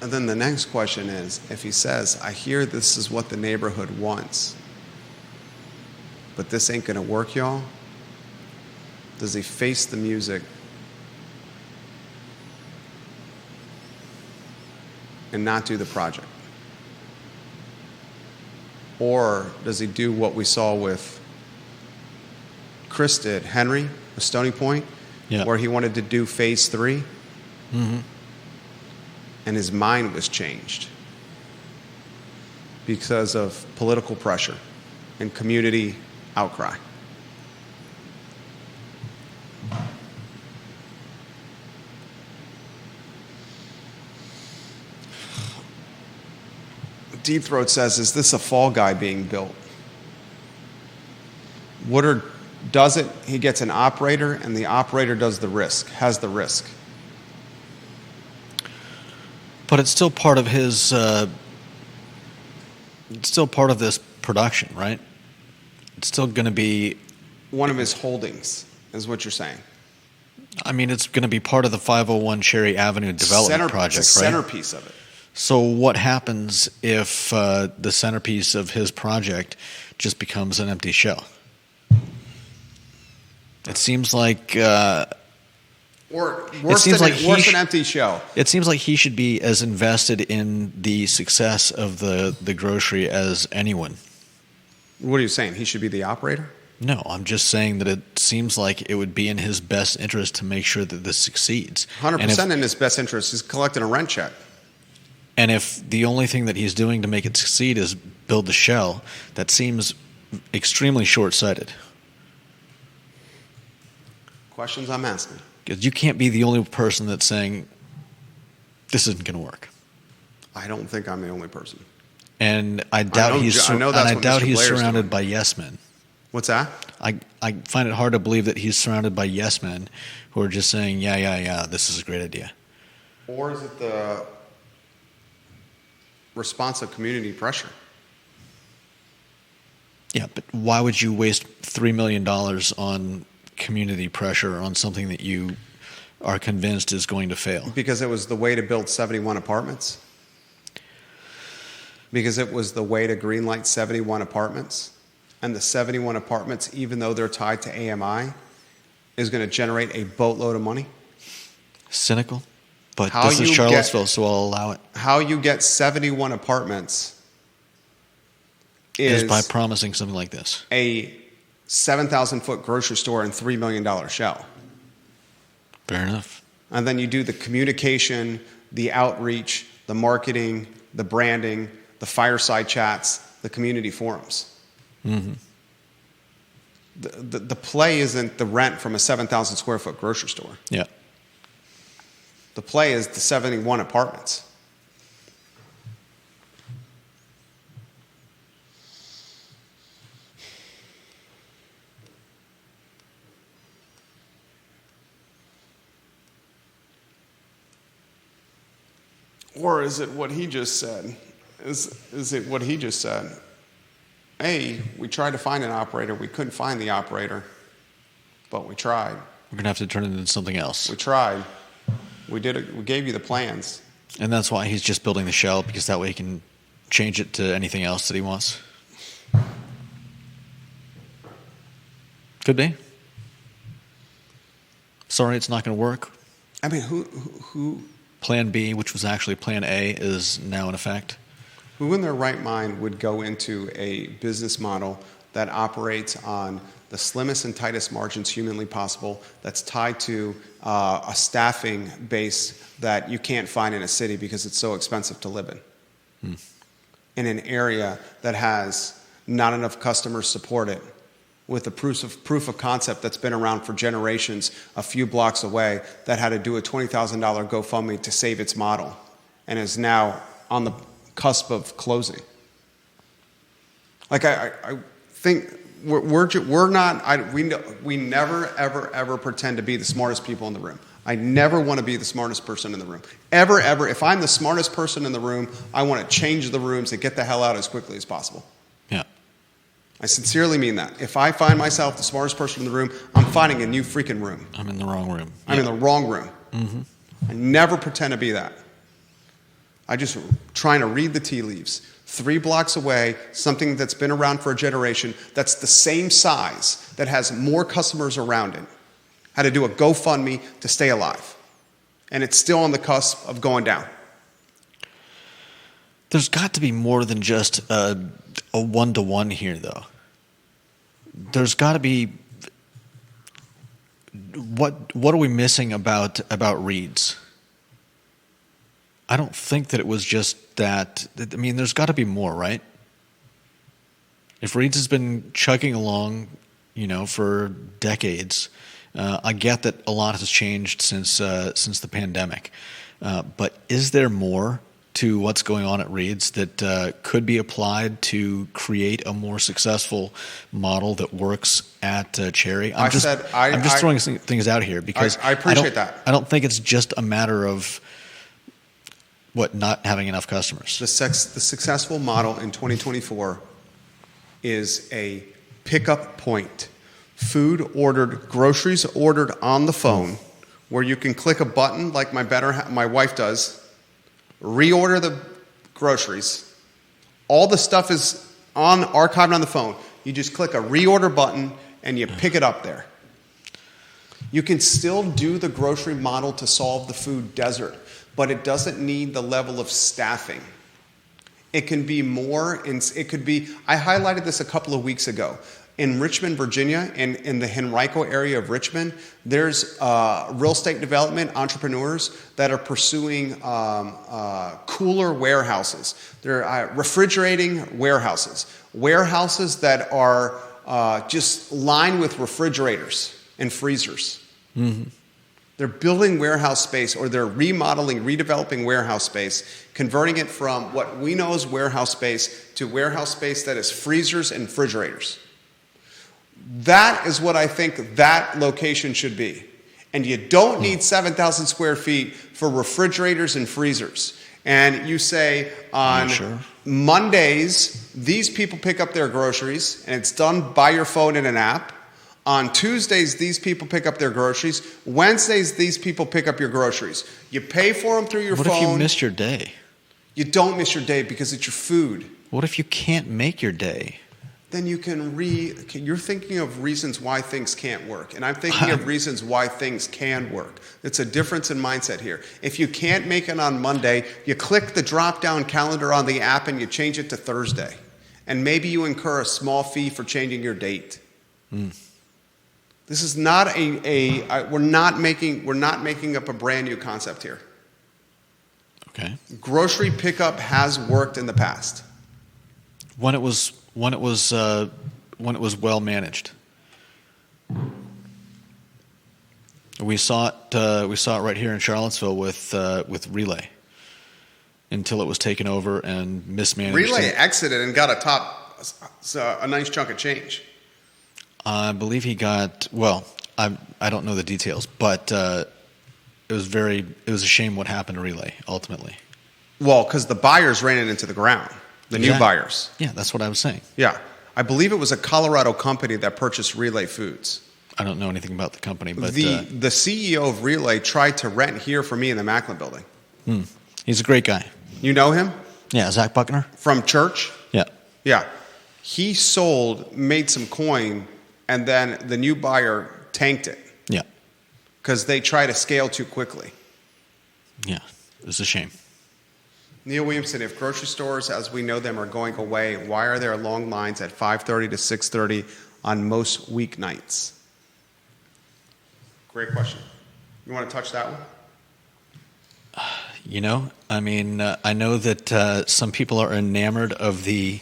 And then the next question is, if he says, I hear this is what the neighborhood wants, but this ain't going to work, y'all? Does he face the music and not do the project? Or does he do what we saw with Chris did, Henry, with Stony Point, where he wanted to do phase 3? Mm-hmm. And his mind was changed because of political pressure and community outcry. Deep Throat says, is this a fall guy being built? Woodard does it, he gets an operator, and the operator does the risk, has the risk. But it's still part of his. It's still part of this production, right? It's still going to be one of his holdings, is what you're saying. I mean, it's going to be part of the 501 Cherry Avenue development project, right? The centerpiece of it. So what happens if the centerpiece of his project just becomes an empty shell? It seems like. Or worse than an empty shell. It seems like he should be as invested in the success of the grocery as anyone. What are you saying? He should be the operator? No, I'm just saying that it seems like it would be in his best interest to make sure that this succeeds. 100% in his best interest. He's collecting a rent check. And if the only thing that he's doing to make it succeed is build the shell, that seems extremely short-sighted. Questions I'm asking. Because you can't be the only person that's saying, this isn't going to work. I don't think I'm the only person. And I doubt he's surrounded by yes men. What's that? I find it hard to believe that he's surrounded by yes men who are just saying, yeah, this is a great idea. Or is it the response of community pressure? Yeah, but why would you waste $3 million on community pressure on something that you are convinced is going to fail. Because it was the way to build 71 apartments. Because it was the way to greenlight 71 apartments. And the 71 apartments, even though they're tied to AMI, is going to generate a boatload of money. Cynical, but this is Charlottesville, so I'll allow it. How you get 71 apartments is by promising something like this. A 7,000-foot grocery store and $3 million shell. Fair enough. And then you do the communication, the outreach, the marketing, the branding, the fireside chats, the community forums. Mm-hmm. The play isn't the rent from a 7,000 square foot grocery store. Yeah. The play is the 71 apartments. Or is it what he just said? Is it what he just said? A, we tried to find an operator. We couldn't find the operator, but we tried. We're going to have to turn it into something else. We tried. We did it. We gave you the plans. And that's why he's just building the shell, because that way he can change it to anything else that he wants. Could be. Sorry, it's not going to work. I mean, who? Plan B, which was actually Plan A, is now in effect. Who in their right mind would go into a business model that operates on the slimmest and tightest margins humanly possible, that's tied to a staffing base that you can't find in a city because it's so expensive to live in an area that has not enough customers support it, with a proof of concept that's been around for generations a few blocks away, that had to do a $20,000 GoFundMe to save its model and is now on the cusp of closing. Like I think we're not. We never ever pretend to be the smartest people in the room. I never want to be the smartest person in the room. Ever. If I'm the smartest person in the room, I want to change the rooms and get the hell out as quickly as possible. Yeah. I sincerely mean that. If I find myself the smartest person in the room, I'm finding a new freaking room. I'm in the wrong room. I'm in the wrong room. Mm-hmm. I never pretend to be that. I just trying to read the tea leaves. 3 blocks away, something that's been around for a generation, that's the same size, that has more customers around it, had to do a GoFundMe to stay alive. And it's still on the cusp of going down. There's got to be more than just a one-to-one here, though. There's got to be... What are we missing about Reid's? I don't think that it was just that. I mean, there's got to be more, right? If Reid's has been chugging along, for decades, I get that a lot has changed since the pandemic. But is there more to what's going on at Reid's that could be applied to create a more successful model that works at Cherry? I'm just throwing things out here because I appreciate that. I don't think it's just a matter of not having enough customers. The successful model in 2024 is a pickup point. Food ordered, groceries ordered on the phone, where you can click a button like my wife does, reorder the groceries. All the stuff is archived on the phone. You just click a reorder button and you pick it up there. You can still do the grocery model to solve the food desert, but it doesn't need the level of staffing. It can be more, it could be, I highlighted this a couple of weeks ago. In Richmond, Virginia, and in the Henrico area of Richmond, there's real estate development entrepreneurs that are pursuing cooler warehouses. They're refrigerating warehouses that are just lined with refrigerators and freezers. Mm-hmm. They're building warehouse space, or they're redeveloping warehouse space, converting it from what we know as warehouse space to warehouse space that is freezers and refrigerators. That is what I think that location should be. And you don't need 7,000 square feet for refrigerators and freezers. And you say on Mondays, these people pick up their groceries, and it's done by your phone in an app. On Tuesdays, these people pick up their groceries. Wednesdays, these people pick up your groceries. You pay for them through your phone. What if you miss your day? You don't miss your day because it's your food. What if you can't make your day? Then you can you're thinking of reasons why things can't work. And I'm thinking of reasons why things can work. It's a difference in mindset here. If you can't make it on Monday, you click the drop-down calendar on the app and you change it to Thursday. And maybe you incur a small fee for changing your date. This is not we're not making up a brand new concept here. Okay. Grocery pickup has worked in the past. When it was well managed. We saw it right here in Charlottesville with Relay, until it was taken over and mismanaged. Relay exited and got a nice chunk of change. I believe he got, well, I don't know the details, but it was a shame what happened to Relay ultimately. Well, because the buyers ran it into the ground. The new buyers. Yeah, that's what I was saying. Yeah. I believe it was a Colorado company that purchased Relay Foods. I don't know anything about the company, but the CEO of Relay tried to rent here for me in the Macklin building. He's a great guy. You know him? Yeah, Zach Buckner? From church? Yeah. Yeah. He made some coin, and then the new buyer tanked it. Yeah. Because they try to scale too quickly. Yeah, it's a shame. Neil Williamson, if grocery stores as we know them are going away, why are there long lines at 5:30 to 6:30 on most weeknights? Great question. You want to touch that one? I know that some people are enamored of the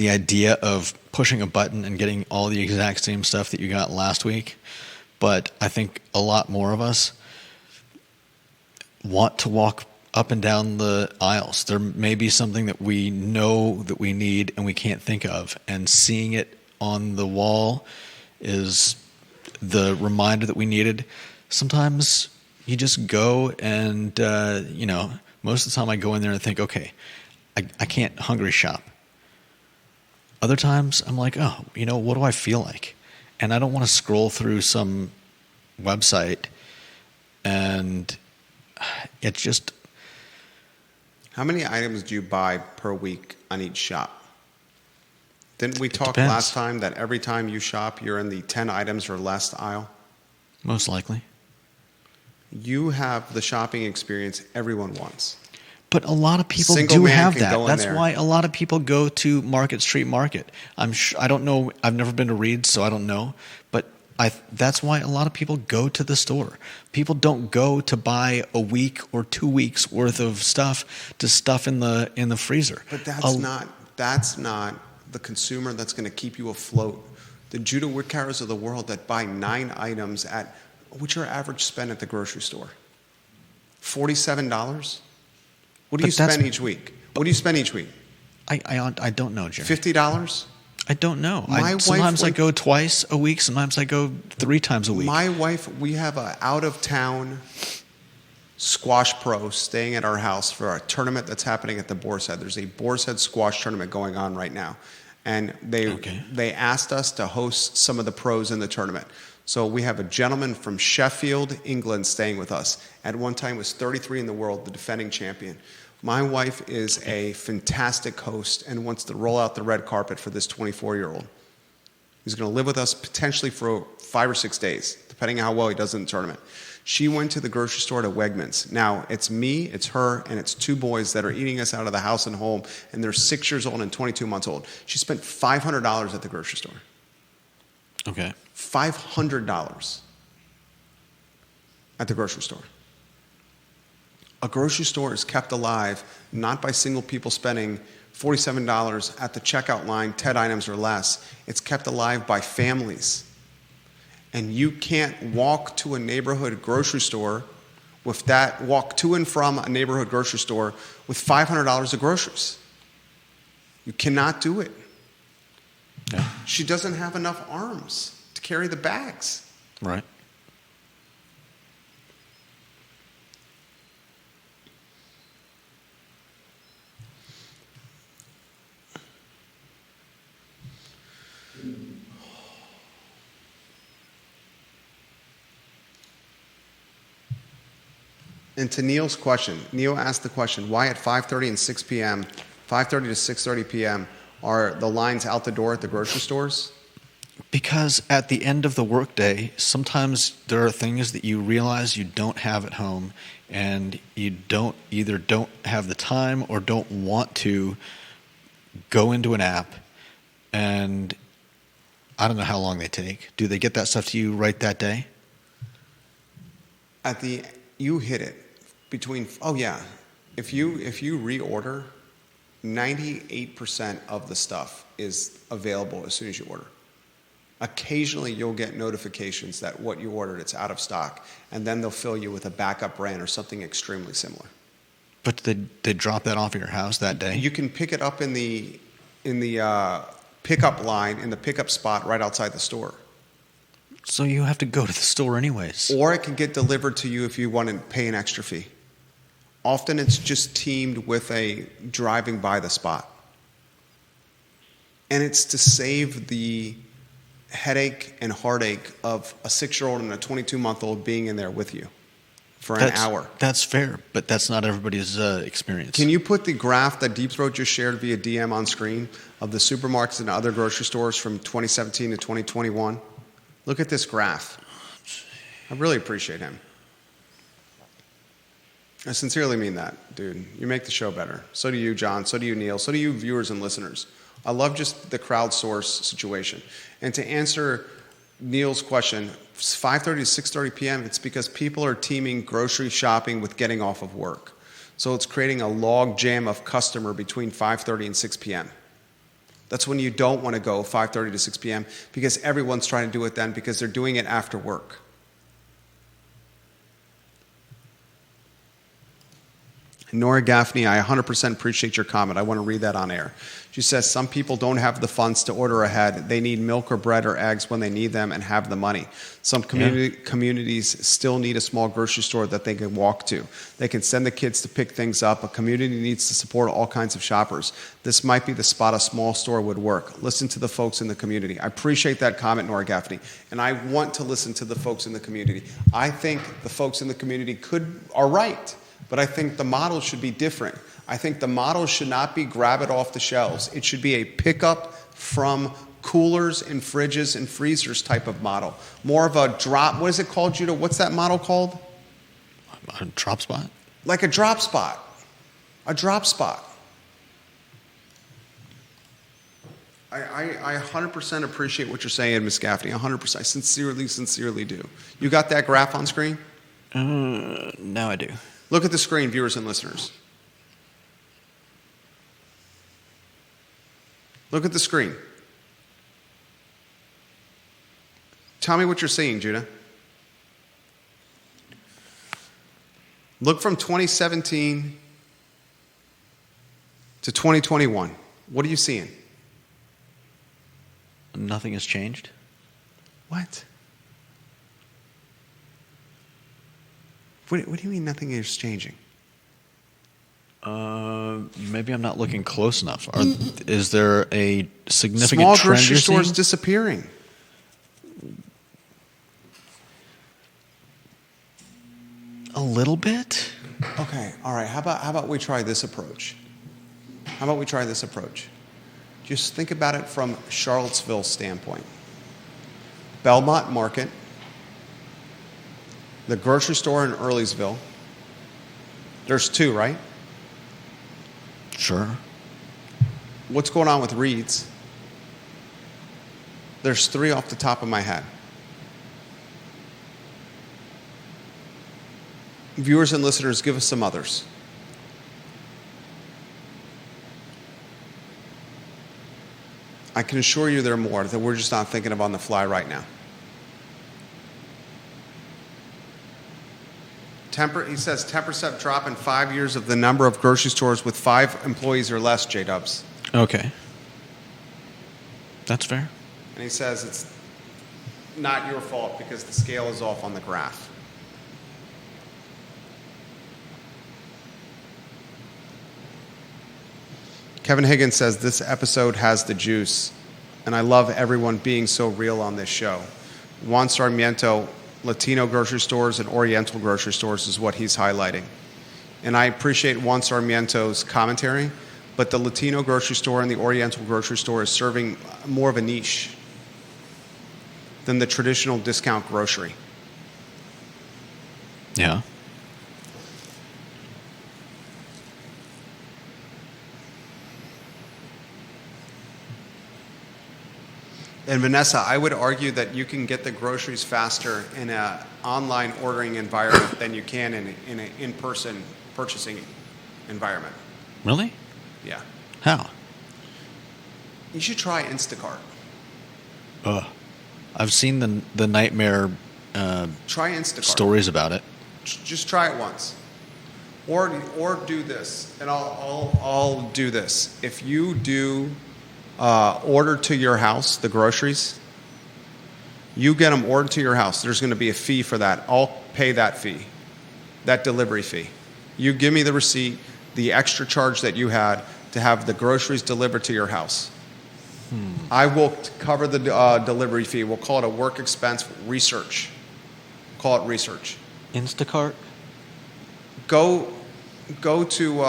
idea of pushing a button and getting all the exact same stuff that you got last week, but I think a lot more of us want to walk up and down the aisles. There may be something that we know that we need and we can't think of, and seeing it on the wall is the reminder that we needed. Sometimes you just go and, most of the time I go in there and think, okay, I can't hungry shop. Other times I'm like, what do I feel like? And I don't want to scroll through some website and it's just... How many items do you buy per week on each shop? Didn't we talk last time that every time you shop, you're in the 10 items or less aisle? Most likely. You have the shopping experience everyone wants. But a lot of people do have that. That's why a lot of people go to Market Street Market. I don't know. I've never been to Reid, so I don't know. But that's why a lot of people go to the store. People don't go to buy a week or 2 weeks worth of stuff to stuff in the freezer. But that's not the consumer that's going to keep you afloat. The Judah Wickarers of the world that buy 9 items what's your average spend at the grocery store? $47? What do you spend each week? What do you spend each week? I don't know, Jerry. $50? I don't know. Sometimes I go twice a week. Sometimes I go 3 times a week. My wife, we have an out-of-town squash pro staying at our house for a tournament that's happening at the Boar's Head. There's a Boar's Head squash tournament going on right now. And they asked us to host some of the pros in the tournament. So we have a gentleman from Sheffield, England, staying with us. At one time was 33 in the world, the defending champion. My wife is a fantastic host and wants to roll out the red carpet for this 24-year-old. He's going to live with us potentially for 5 or 6 days, depending on how well he does in the tournament. She went to the grocery store to Wegmans. Now, it's me, it's her, and it's 2 boys that are eating us out of the house and home, and they're 6 years old and 22 months old. She spent $500 at the grocery store. Okay. $500 at the grocery store. A grocery store is kept alive not by single people spending $47 at the checkout line, 10 items or less. It's kept alive by families. And you can't walk to a neighborhood grocery store walk to and from a neighborhood grocery store with $500 of groceries. You cannot do it. Yeah. She doesn't have enough arms to carry the bags. Right. And to Neil's question, Neil asked the question, why at 5:30 and 6 p.m., 5:30 to 6:30 p.m. are the lines out the door at the grocery stores? Because at the end of the workday, sometimes there are things that you realize you don't have at home, and you don't have the time or don't want to go into an app, and I don't know how long they take. Do they get that stuff to you right that day? You hit it. If you reorder, 98% of the stuff is available as soon as you order. Occasionally you'll get notifications that what you ordered, it's out of stock, and then they'll fill you with a backup brand or something extremely similar. But they drop that off at your house that day? You can pick it up in the pickup line, in the pickup spot right outside the store. So you have to go to the store anyways. Or it can get delivered to you if you want to pay an extra fee. Often it's just teamed with a driving by the spot. And it's to save the headache and heartache of a 6-year-old and a 22-month-old being in there with you for an hour. That's fair, but that's not everybody's experience. Can you put the graph that Deep Throat just shared via DM on screen of the supermarkets and other grocery stores from 2017 to 2021? Look at this graph. I really appreciate him. I sincerely mean that, dude. You make the show better. So do you, John. So do you, Neil. So do you, viewers and listeners. I love just the crowdsource situation. And to answer Neil's question, 5:30 to 6:30 p.m., it's because people are teaming grocery shopping with getting off of work. So it's creating a log jam of customer between 5:30 and 6 p.m. That's when you don't want to go 5:30 to 6 p.m. because everyone's trying to do it then because they're doing it after work. Nora Gaffney, I 100% appreciate your comment. I want to read that on air. She says, some people don't have the funds to order ahead. They need milk or bread or eggs when they need them and have the money. Some communities still need a small grocery store that they can walk to. They can send the kids to pick things up. A community needs to support all kinds of shoppers. This might be the spot a small store would work. Listen to the folks in the community. I appreciate that comment, Nora Gaffney, and I want to listen to the folks in the community. I think the folks in the community are right. But I think the model should be different. I think the model should not be grab it off the shelves. It should be a pickup from coolers and fridges and freezers type of model. More of a drop. What is it called, Judah? What's that model called? A drop spot? Like a drop spot. A drop spot. I 100% appreciate what you're saying, Ms. Gaffney. 100%. I sincerely do. You got that graph on screen? Now I do. Look at the screen, viewers and listeners. Look at the screen. Tell me what you're seeing, Judah. Look from 2017 to 2021. What are you seeing? Nothing has changed. What? What do you mean nothing is changing? Maybe I'm not looking close enough. Is there a significant Small trend grocery you're stores seeing? disappearing. A little bit? Okay, all right. How about we try this approach? Just think about it from Charlottesville's standpoint. Belmont Market, the grocery store in Earlysville. There's 2, right? Sure. What's going on with Reid's? There's 3 off the top of my head. Viewers and listeners, give us some others. I can assure you there are more that we're just not thinking of on the fly right now. He says 10% drop in 5 years of the number of grocery stores with 5 employees or less, J-Dubs. Okay. That's fair. And he says it's not your fault because the scale is off on the graph. Kevin Higgins says this episode has the juice, and I love everyone being so real on this show. Juan Sarmiento, Latino grocery stores and Oriental grocery stores is what he's highlighting. And I appreciate Juan Sarmiento's commentary, but the Latino grocery store and the Oriental grocery store is serving more of a niche than the traditional discount grocery. Yeah. And Vanessa, I would argue that you can get the groceries faster in an online ordering environment than you can in an in-person purchasing environment. Really? Yeah. How? You should try Instacart. I've seen the nightmare Try Instacart. stories about it. Just try it once. Or do this, and I'll do this. If you do order to your house, the groceries, you get them ordered to your house. There's going to be a fee for that. I'll pay that fee, that delivery fee. You give me the receipt, the extra charge that you had to have the groceries delivered to your house. I will cover the delivery fee. We'll call it a work expense research. Call it research. Instacart? Go to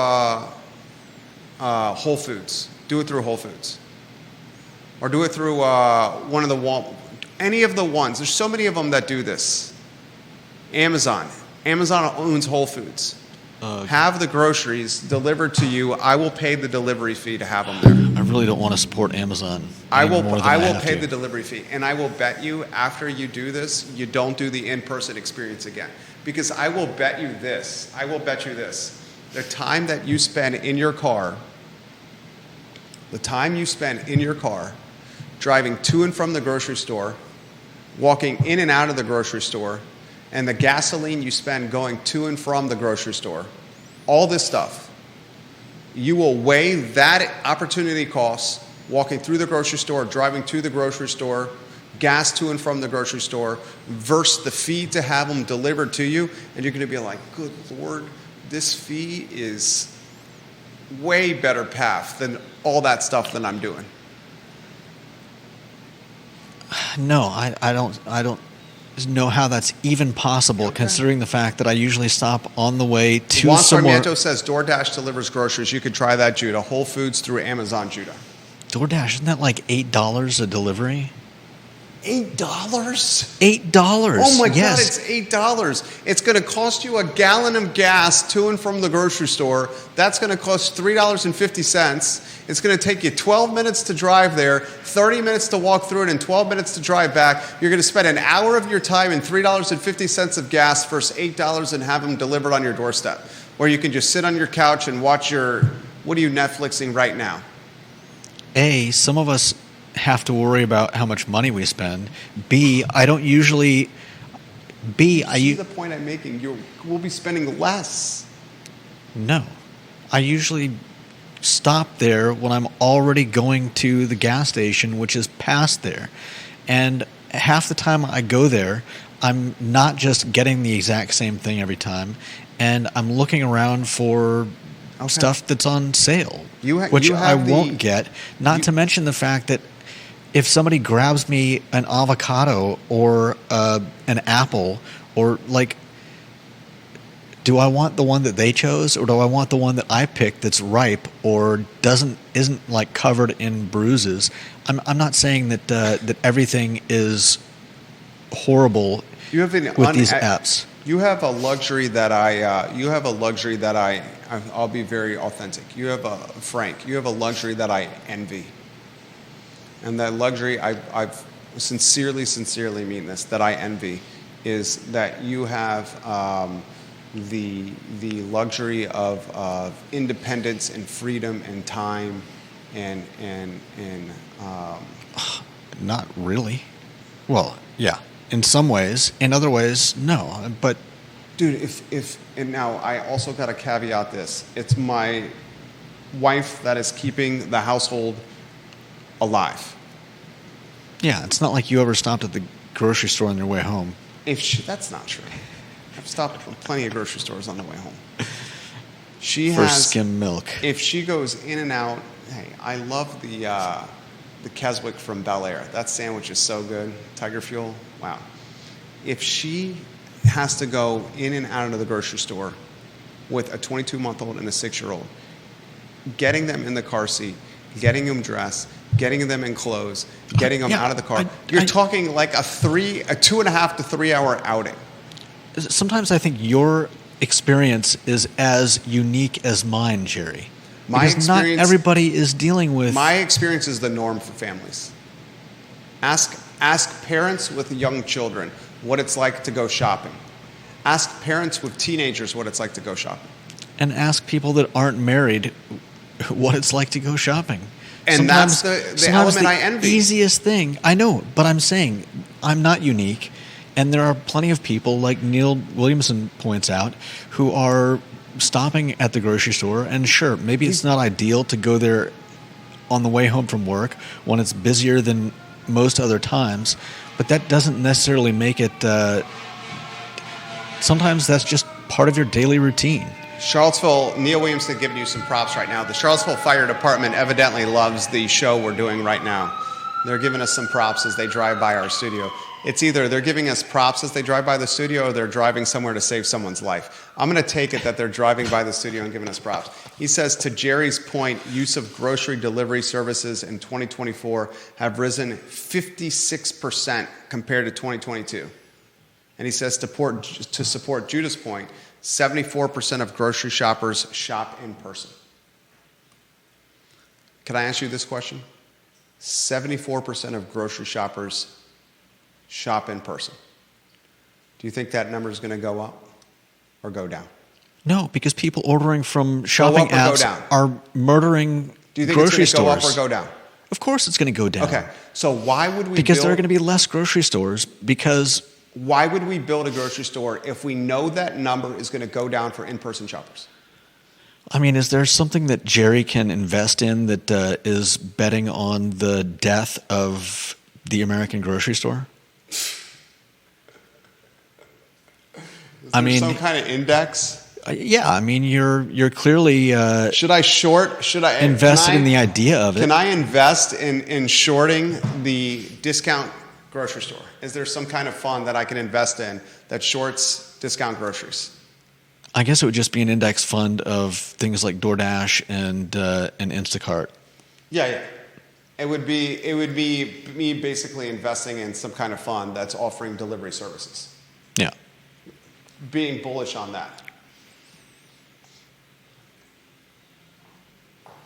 Whole Foods. Do it through Whole Foods. Or do it through one of the any of the ones. There's so many of them that do this. Amazon. Amazon owns Whole Foods. Have the groceries delivered to you. I will pay the delivery fee to have them there. I really don't want to support Amazon. I will pay the delivery fee. And I will bet you after you do this, you don't do the in-person experience again. Because I will bet you this. The time that you spend in your car, driving to and from the grocery store, walking in and out of the grocery store, and the gasoline you spend going to and from the grocery store, all this stuff, you will weigh that opportunity cost, walking through the grocery store, driving to the grocery store, gas to and from the grocery store, versus the fee to have them delivered to you, and you're going to be like, good Lord, this fee is way better path than all that stuff that I'm doing. No, I don't know how that's even possible, considering the fact that I usually stop on the way to Juan somewhere. Sarmiento says DoorDash delivers groceries. You could try that, Judah. Whole Foods through Amazon, Judah. DoorDash, isn't that like $8 a delivery? $8? $8. Oh my yes. God, it's $8. It's going to cost you a gallon of gas to and from the grocery store. That's going to cost $3.50. It's going to take you 12 minutes to drive there, 30 minutes to walk through it, and 12 minutes to drive back. You're going to spend an hour of your time and $3.50 of gas versus $8 and have them delivered on your doorstep. Or you can just sit on your couch and watch what are you Netflixing right now? A, some of us have to worry about how much money we spend. B, I don't usually. See the point I'm making? We'll be spending less. No, I usually stop there when I'm already going to the gas station, which is past there, and half the time I go there, I'm not just getting the exact same thing every time, and I'm looking around for stuff that's on sale, which I won't get. Not to mention the fact that if somebody grabs me an avocado or an apple, or like, do I want the one that they chose, or do I want the one that I picked that's ripe or isn't like covered in bruises? I'm not saying that that everything is horrible with these apps. You have a luxury that I'll be very authentic. You have a luxury that I envy. And that luxury, I've sincerely mean this, that I envy, is that you have the luxury of independence and freedom and time and not really. Well, yeah, in some ways. In other ways, no. But dude, and now I also got to caveat this. It's my wife that is keeping the household alive. Yeah, it's not like you ever stopped at the grocery store on your way home. That's not true. I've stopped at plenty of grocery stores on the way home. For skim milk. If she goes in and out, hey, I love the Keswick from Bel Air. That sandwich is so good. Tiger Fuel, wow. if she has to go in and out of the grocery store with a 22-month-old and a 6-year-old, getting them in the car seat, getting them dressed, getting them in clothes, getting them out of the car, you're talking like a 2.5 to 3 hour outing. Sometimes I think your experience is as unique as mine, Jerry. Because not everybody is dealing with... My experience is the norm for families. Ask parents with young children what it's like to go shopping. Ask parents with teenagers what it's like to go shopping. And ask people that aren't married what it's like to go shopping. And that's the element I envy. The easiest thing. I know, but I'm saying I'm not unique. And there are plenty of people, like Neil Williamson points out, who are stopping at the grocery store. And sure, maybe it's not ideal to go there on the way home from work when it's busier than most other times. But that doesn't necessarily make it... sometimes that's just part of your daily routine. Charlottesville, Neil Williamson giving you some props right now. The Charlottesville Fire Department evidently loves the show we're doing right now. They're giving us some props as they drive by our studio. It's either they're giving us props as they drive by the studio or they're driving somewhere to save someone's life. I'm going to take it that they're driving by the studio and giving us props. He says, to Jerry's point, use of grocery delivery services in 2024 have risen 56% compared to 2022. And he says, to support Judah's point, 74% of grocery shoppers shop in person. Can I ask you this question? 74% of grocery shoppers shop in person. Do you think that number is going to go up or go down? No, because people ordering from shopping apps are murdering grocery stores. Do you think it's going to go up or go down? Of course it's going to go down. Okay, so why would we Because there are going to be less grocery stores because... Why would we build a grocery store if we know that number is going to go down for in-person shoppers? I mean, is there something that Jerry can invest in that is betting on the death of the American grocery store? Is there some kind of index? Yeah, I mean, you're clearly Should I invested in the idea of it. Can I invest in shorting the discount grocery store? Is there some kind of fund that I can invest in that shorts discount groceries? I guess it would just be an index fund of things like DoorDash and Instacart. Yeah. It would be me basically investing in some kind of fund that's offering delivery services. Yeah. Being bullish on that.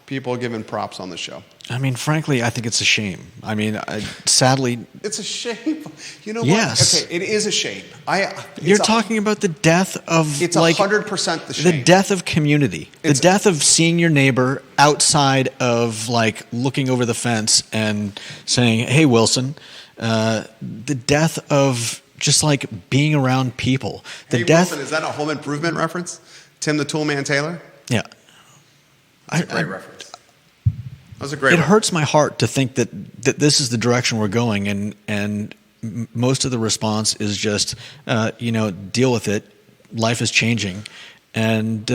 People giving props on the show. I mean, frankly, I think it's a shame. I mean, sadly... It's a shame. You know what? Yes. Okay, it is a shame. You're talking about the death of... It's 100% the shame. The death of community. The death of seeing your neighbor outside of, like, looking over the fence and saying, hey, Wilson. The death of just, like, being around people. Wilson, is that a Home Improvement reference? Tim the Toolman Taylor? Yeah. That's a great reference. That was a great reference. It hurts my heart to think that this is the direction we're going, and most of the response is just, deal with it. Life is changing, and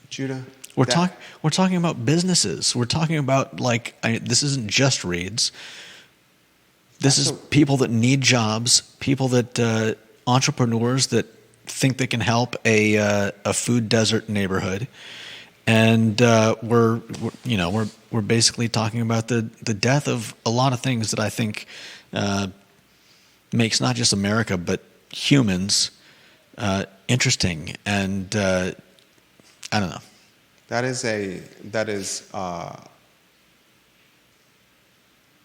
Judah, we're talking about businesses. We're talking about this isn't just Reid's. This is people that need jobs, people that entrepreneurs that think they can help a food desert neighborhood, and we're basically talking about the death of a lot of things that I think makes not just America but humans interesting, and I don't know. That is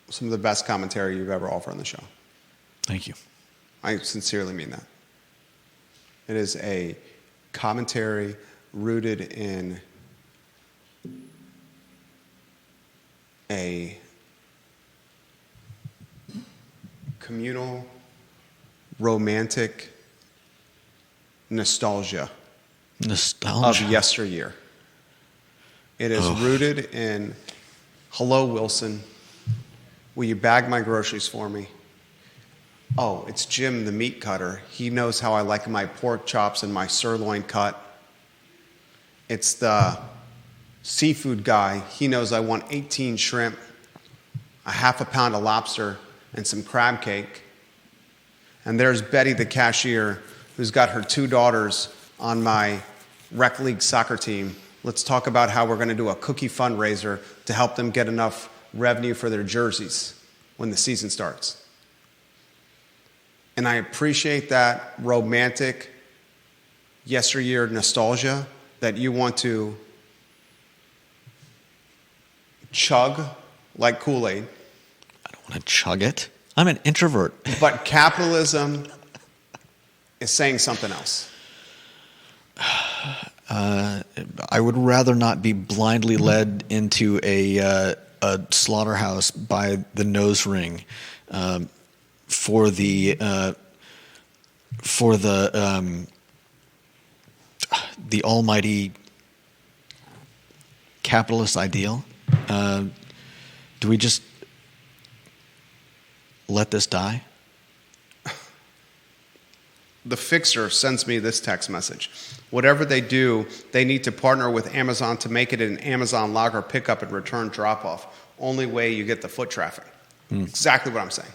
some of the best commentary you've ever offered on the show. Thank you. I sincerely mean that. It is a commentary rooted in a communal, romantic nostalgia of yesteryear. It is rooted in, hello, Wilson, will you bag my groceries for me? Oh, it's Jim, the meat cutter. He knows how I like my pork chops and my sirloin cut. It's the seafood guy. He knows I want 18 shrimp, a half a pound of lobster, and some crab cake. And there's Betty, the cashier, who's got her 2 daughters on my rec league soccer team. Let's talk about how we're going to do a cookie fundraiser to help them get enough revenue for their jerseys when the season starts. And I appreciate that romantic yesteryear nostalgia that you want to chug like Kool-Aid. I don't want to chug it. I'm an introvert. But capitalism is saying something else. I would rather not be blindly led into a slaughterhouse by the nose ring for the almighty capitalist ideal. Do we just let this die? The fixer sends me this text message. Whatever they do, they need to partner with Amazon to make it an Amazon locker pickup and return drop-off. Only way you get the foot traffic. Exactly what I'm saying.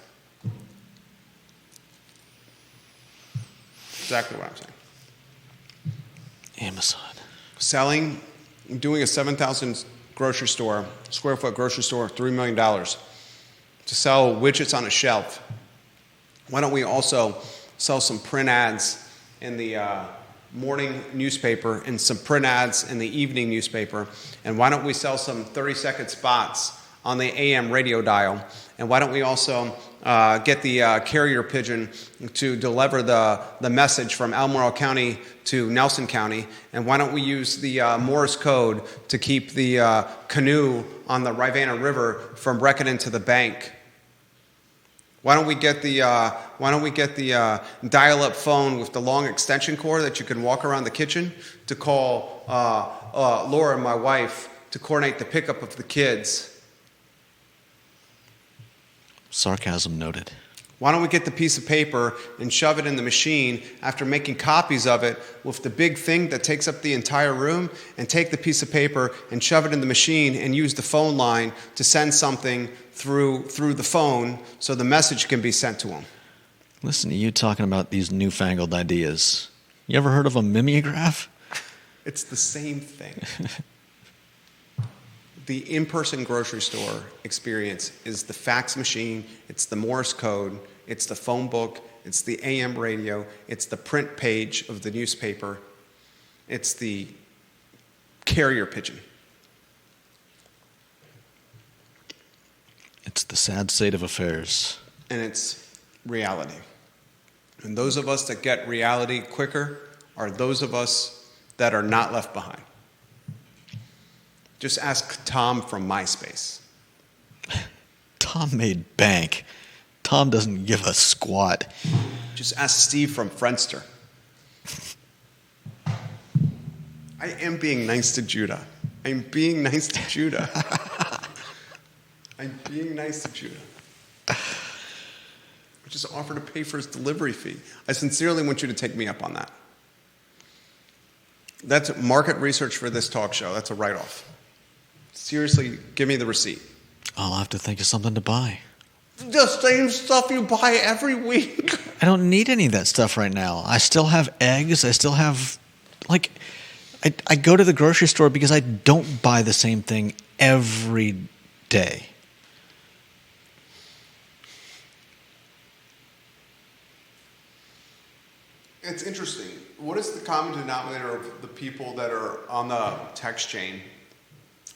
Exactly what I'm saying. Amazon. Doing a 7,000 square foot grocery store, $3 million to sell widgets on a shelf. Why don't we also sell some print ads in the morning newspaper and some print ads in the evening newspaper? And why don't we sell some 30-second spots on the AM radio dial? And why don't we also get the carrier pigeon to deliver the message from Albemarle County to Nelson County? And why don't we use the Morse code to keep the canoe on the Rivanna River from wrecking into the bank? Why don't we get the dial-up phone with the long extension cord that you can walk around the kitchen to call Laura, my wife, to coordinate the pickup of the kids? Sarcasm noted. Why don't we get the piece of paper and shove it in the machine after making copies of it with the big thing that takes up the entire room, and take the piece of paper and shove it in the machine and use the phone line to send something through the phone so the message can be sent to them? Listen to you talking about these newfangled ideas. You ever heard of a mimeograph? It's the same thing. The in-person grocery store experience is the fax machine, it's the Morse code, it's the phone book, it's the AM radio, it's the print page of the newspaper, it's the carrier pigeon. It's the sad state of affairs. And it's reality. And those of us that get reality quicker are those of us that are not left behind. Just ask Tom from MySpace. Tom made bank. Tom doesn't give a squat. Just ask Steve from Friendster. I am being nice to Judah. I'm being nice to Judah. I'm being nice to Judah. I just offered to pay for his delivery fee. I sincerely want you to take me up on that. That's market research for this talk show. That's a write-off. Seriously, give me the receipt. I'll have to think of something to buy. The same stuff you buy every week. I don't need any of that stuff right now. I still have eggs. I still have, I go to the grocery store because I don't buy the same thing every day. It's interesting. What is the common denominator of the people that are on the text chain,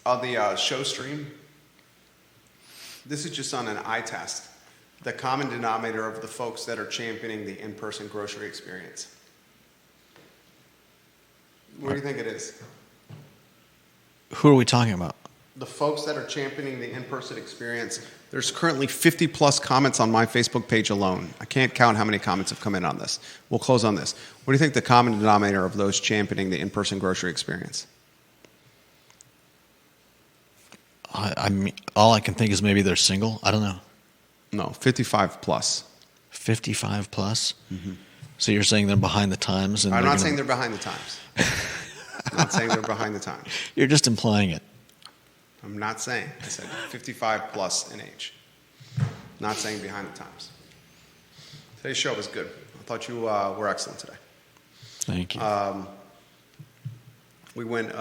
on the show stream? This is just on an eye test. The common denominator of the folks that are championing the in-person grocery experience. What do you think it is? Who are we talking about? The folks that are championing the in-person experience. There's currently 50 plus comments on my Facebook page alone. I can't count how many comments have come in on this. We'll close on this. What do you think the common denominator of those championing the in-person grocery experience? I mean, all I can think is maybe they're single. I don't know. No, 55 plus. 55 plus? Mm-hmm. So you're saying they're behind the times? And I'm not saying they're behind the times. I'm not saying they're behind the times. You're just implying it. I'm not saying. I said 55 plus in age. Not saying behind the times. Today's show was good. I thought you were excellent today. Thank you. We went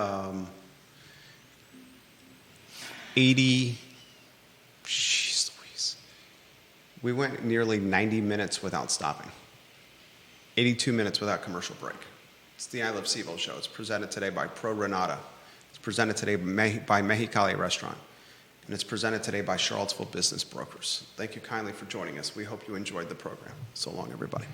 80. Jeez Louise. We went nearly 90 minutes without stopping. 82 minutes without commercial break. It's the I Love CVille Show. It's presented today by Pro Renata. It's presented today by Mexicali Restaurant. And it's presented today by Charlottesville Business Brokers. Thank you kindly for joining us. We hope you enjoyed the program. So long, everybody.